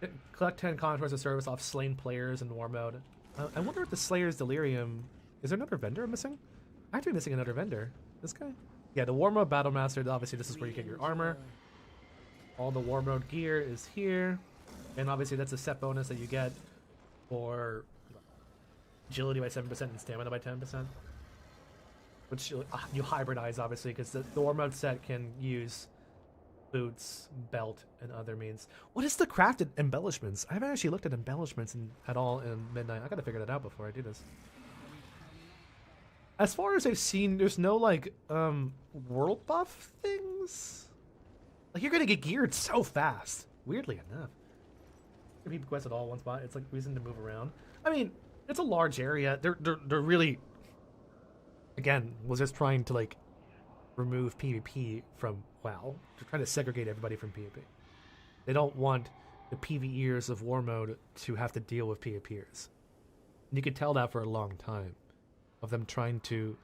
must. Collect 10 contours of service off slain players in war mode. I wonder if the Slayer's Delirium... Is there another vendor I'm missing? I have to be missing another vendor. This guy? Yeah, the War Mode Battle Master, obviously this is where you get your armor. All the War Mode gear is here. And obviously that's a set bonus that you get for agility by 7% and stamina by 10%. Which you hybridize, obviously, because the War Mode set can use boots, belt, and other means. What is the crafted embellishments? I haven't actually looked at embellishments at all in Midnight. I gotta figure that out before I do this. As far as I've seen, there's no, like, world buff things? Like, you're gonna get geared so fast. Weirdly enough. If you quest at all one spot, it's, like, reason to move around. I mean, it's a large area. They're really... Again, was just trying to, like, remove PvP from WoW. They're trying to segregate everybody from PvP. They don't want the PvEers of War Mode to have to deal with PvPers. And you could tell that for a long time. Of them trying to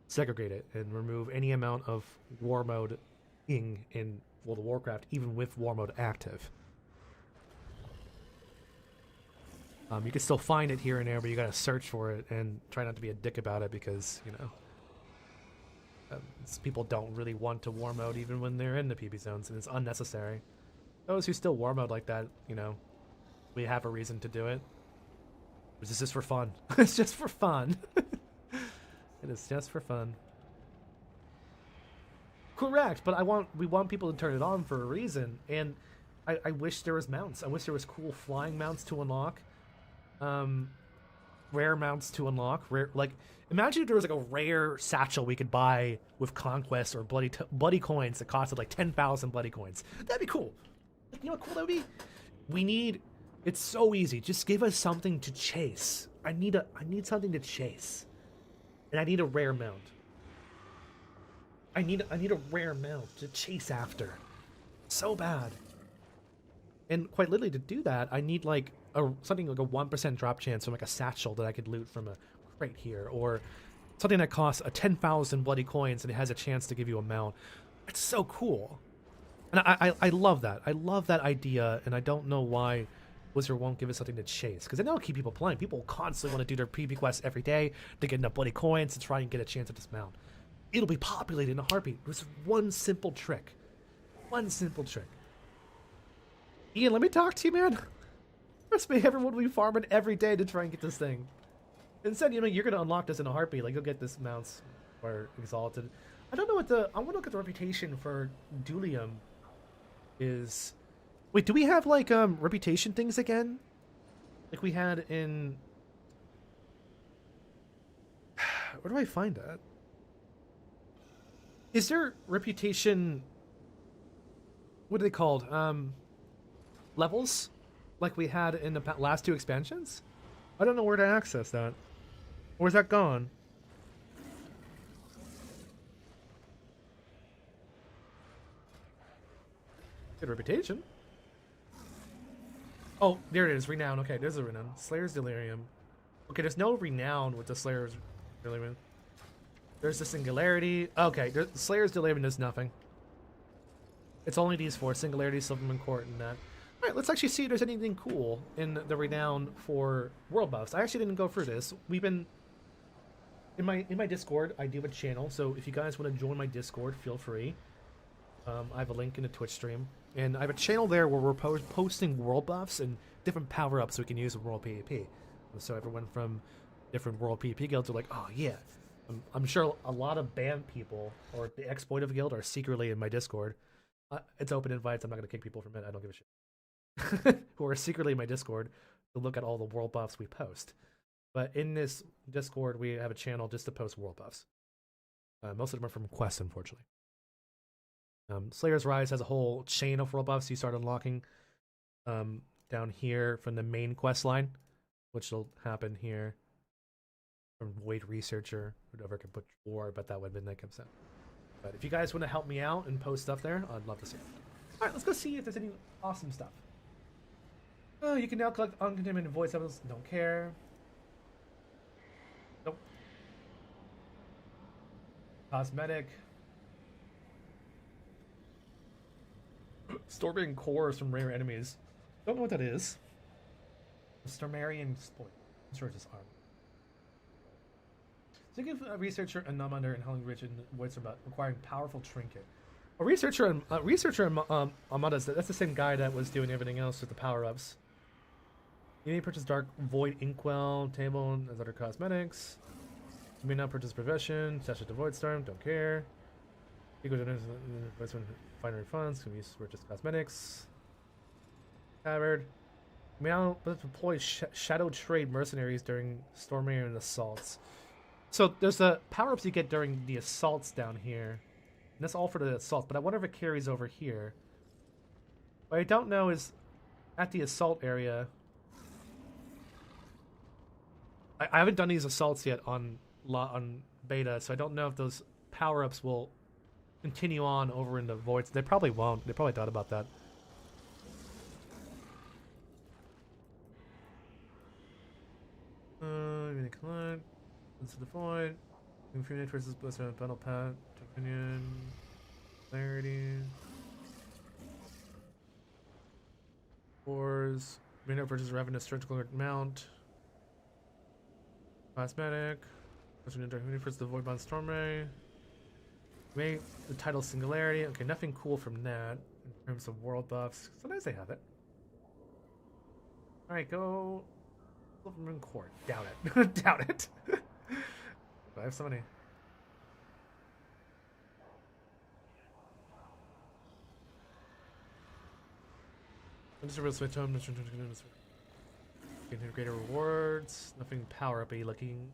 segregate it and remove any amount of War Mode in World of Warcraft, even with War Mode active. You can still find it here and there, but you gotta search for it and try not to be a dick about it because, you know, people don't really want to War Mode even when they're in the PvP zones, and it's unnecessary. Those who still War Mode like that, you know, we have a reason to do it. Which is just for fun. It's just for fun. It is just for fun. Correct, but we want people to turn it on for a reason, and I wish there was mounts. I wish there was cool flying mounts to unlock. Rare mounts to unlock. Rare, like, imagine if there was like a rare satchel we could buy with conquest or bloody coins that costed like 10,000 bloody coins. That'd be cool. Like, you know what cool that would be? We need. It's so easy. Just give us something to chase. I need something to chase, and I need a rare mount. I need a rare mount to chase after, so bad. And quite literally, to do that, I need like something like a 1% drop chance from like a satchel that I could loot from a crate here, or something that costs 10,000 bloody coins and it has a chance to give you a mount. It's so cool, and I love that. I love that idea, and I don't know why Blizzard won't give us something to chase, because then that'll keep people playing. People constantly want to do their PvP quests every day to get enough bloody coins to try and get a chance at this mount. It'll be populated in a heartbeat. There's one simple trick. One simple trick. Ian, let me talk to you, man. Trust me, everyone will be farming every day to try and get this thing. Instead, you know, you're going to unlock this in a heartbeat. Like, you'll get this mounts or exalted. I don't know what I want to look at the reputation for Dulium is. Wait, do we have, like, reputation things again? Like we had in... Where do I find that? Is there reputation... What are they called? Levels? Like we had in the last two expansions? I don't know where to access that. Where's that gone? Good reputation. Oh, there it is. Renown. Okay, there's a renown. Slayer's Delirium. Okay, there's no renown with the Slayer's Delirium. There's the Singularity. Okay, Slayer's Delirium does nothing. It's only these four: Singularity, Silverman Court, and that. Alright, let's actually see if there's anything cool in the renown for world buffs. I actually didn't go through this. We've been... In my Discord, I do have a channel, so if you guys want to join my Discord, feel free. I have a link in the Twitch stream. And I have a channel there where we're posting world buffs and different power-ups we can use in World PvP. So everyone from different World PvP guilds are like, oh yeah. I'm sure a lot of banned people or the exploitive guild are secretly in my Discord. It's open invites. I'm not going to kick people from it. I don't give a shit. Who are secretly in my Discord to look at all the world buffs we post. But in this Discord, we have a channel just to post world buffs. Most of them are from quests, unfortunately. Slayer's Rise has a whole chain of world buffs you start unlocking down here from the main quest line, which will happen here from Void Researcher. Whoever can put war, but that when Midnight comes out. But if you guys want to help me out and post stuff there, I'd love to see it. All right, let's go see if there's any awesome stuff. Oh, you can now collect uncontaminated voice evidence. Don't care. Nope. Cosmetic. Storming cores from rare enemies. Don't know what that is. Stormarian Sport. Resources armor. So you give a researcher a numb under and howling rich and voice about requiring powerful trinket. A researcher in Amada's, that's the same guy that was doing everything else with the power-ups. You may purchase Dark Void Inkwell, table, as other cosmetics. You may not purchase Profession, Stash at the Void Storm, don't care. Equal to finery funds, can be used to purchase cosmetics. Tabard. You may now deploy Shadow Trade mercenaries during Stormare and assaults. So there's the power-ups you get during the assaults down here. And that's all for the assault, but I wonder if it carries over here. What I don't know is at the assault area. I haven't done these assaults yet on beta, so I don't know if those power-ups will continue on over in the voids. They probably won't. They probably thought about that. Collect. Into the void. Infinite versus Bliss Battle Path. Dominion. Clarity. Wars. Minute versus Ravenous Surgical Mount. Cosmetic. Infinite versus the Voidbond Stormray. Make the title Singularity. Okay, nothing cool from that in terms of world buffs. Sometimes they have it. Alright, go. Silvermoon Court. Doubt it. Doubt it. I have so many. Greater rewards. Nothing power up-y looking.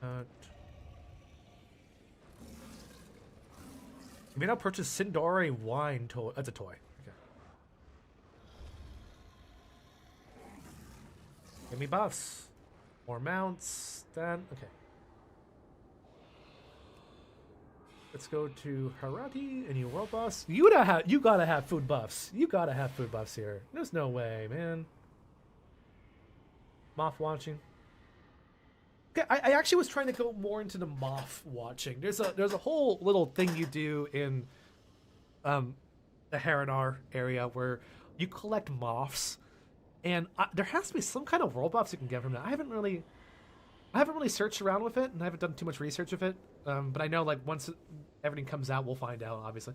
You may now purchase Sindore wine toy. That's a toy. Okay. Give me buffs. More mounts. Then okay. Let's go to Harati, a new world boss. You gotta have food buffs. You gotta have food buffs here. There's no way, man. Moth watching. Okay, I actually was trying to go more into the moth watching. There's a whole little thing you do in the Harinar area where you collect moths, and there has to be some kind of world buffs you can get from that. I haven't really searched around with it, and I haven't done too much research with it. But I know, like, once everything comes out, we'll find out, obviously.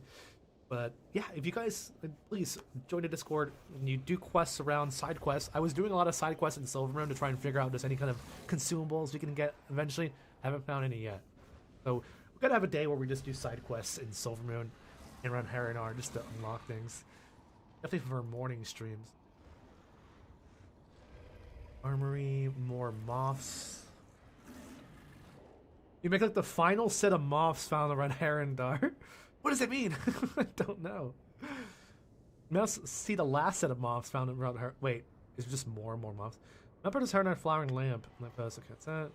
But yeah, if you guys please join the Discord and you do quests around side quests. I was doing a lot of side quests in Silvermoon to try and figure out if there's any kind of consumables we can get eventually. Haven't found any yet. So we're gonna have a day where we just do side quests in Silvermoon and around Harinar just to unlock things. Definitely for morning streams. Armory, more moths. You make like the final set of moths found around Harindar. What does it mean? I don't know. You now see the last set of moths found around her. Wait, is it just more and more moths? Now purchase Harindar flowering lamp. Lamp post. Okay, that's that.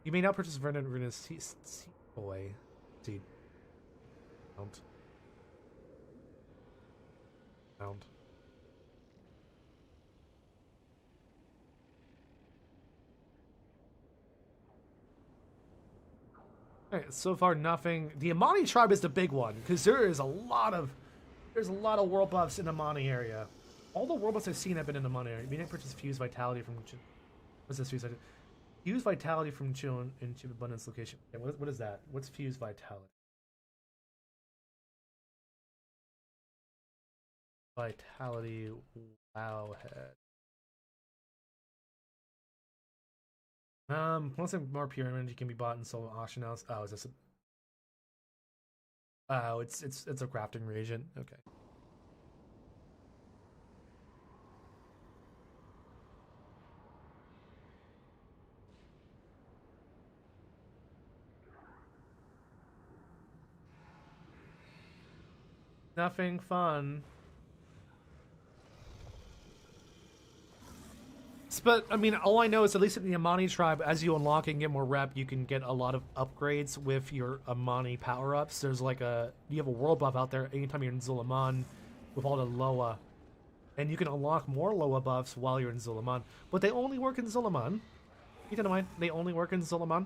You may now purchase Verna's seed boy. Seed. Mount. Mount. Alright, so far nothing. The Amani tribe is the big one, because there's a lot of world buffs in the Amani area. All the world buffs I've seen have been in the Amani area. You may purchase Fuse Vitality from what's this Fuse Vitality? Fuse Vitality from Chun in Chip Abundance location. Okay, what is that? What's Fuse Vitality? Vitality Wowhead. Once more pure energy can be bought in solo auction house. Oh, is this a... Oh, it's a crafting reagent. Okay. Nothing fun. But, I mean, all I know is at least in the Amani tribe, as you unlock and get more rep, you can get a lot of upgrades with your Amani power-ups. There's like you have a world buff out there anytime you're in Zulaman with all the Loa. And you can unlock more Loa buffs while you're in Zulaman. But they only work in Zulaman. Keep that in mind, they only work in Zulaman.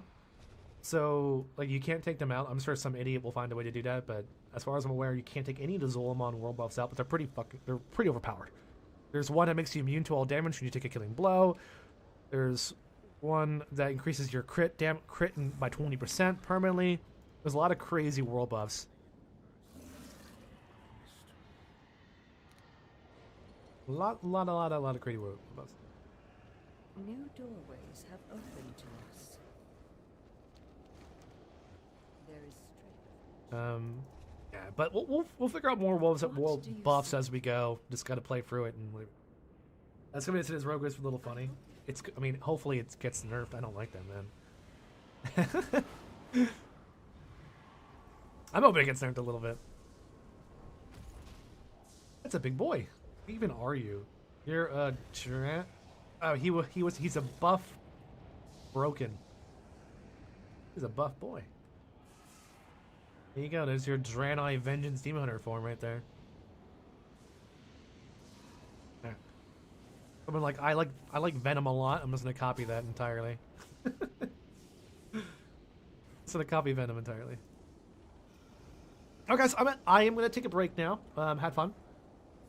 So, like, you can't take them out. I'm sure some idiot will find a way to do that, but as far as I'm aware, you can't take any of the Zulaman world buffs out, but they're pretty overpowered. There's one that makes you immune to all damage when you take a killing blow. There's one that increases your crit by 20% permanently. There's a lot of crazy world buffs. A lot of crazy world buffs. New doorways have opened to us. There is strength. Yeah, but we'll figure out more world What do you buffs see? as we go. Just gotta play through it and. That's gonna be today's rogue is a little funny. I mean, hopefully it gets nerfed. I don't like that, man. I'm hoping it gets nerfed a little bit. That's a big boy. Who even are you? You're a oh, he's a buff broken. He's a buff boy. There you go. There's your Draenei Vengeance Demon Hunter form right there. Yeah. Someone like I like Venom a lot. I'm just gonna copy that entirely. Just gonna copy Venom entirely. Okay, guys, I am gonna take a break now. Had fun.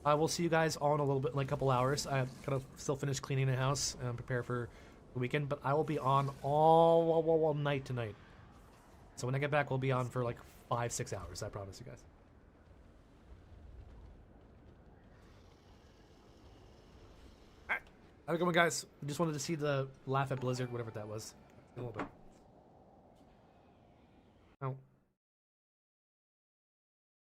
I will see you guys all in a little bit, like a couple hours. I gotta still finish cleaning the house and prepare for the weekend, but I will be on all night tonight. So when I get back, we'll be on for like 5-6 hours. I promise you guys. All right, have a good one, guys. Just wanted to see the laugh at Blizzard, whatever that was, a little bit.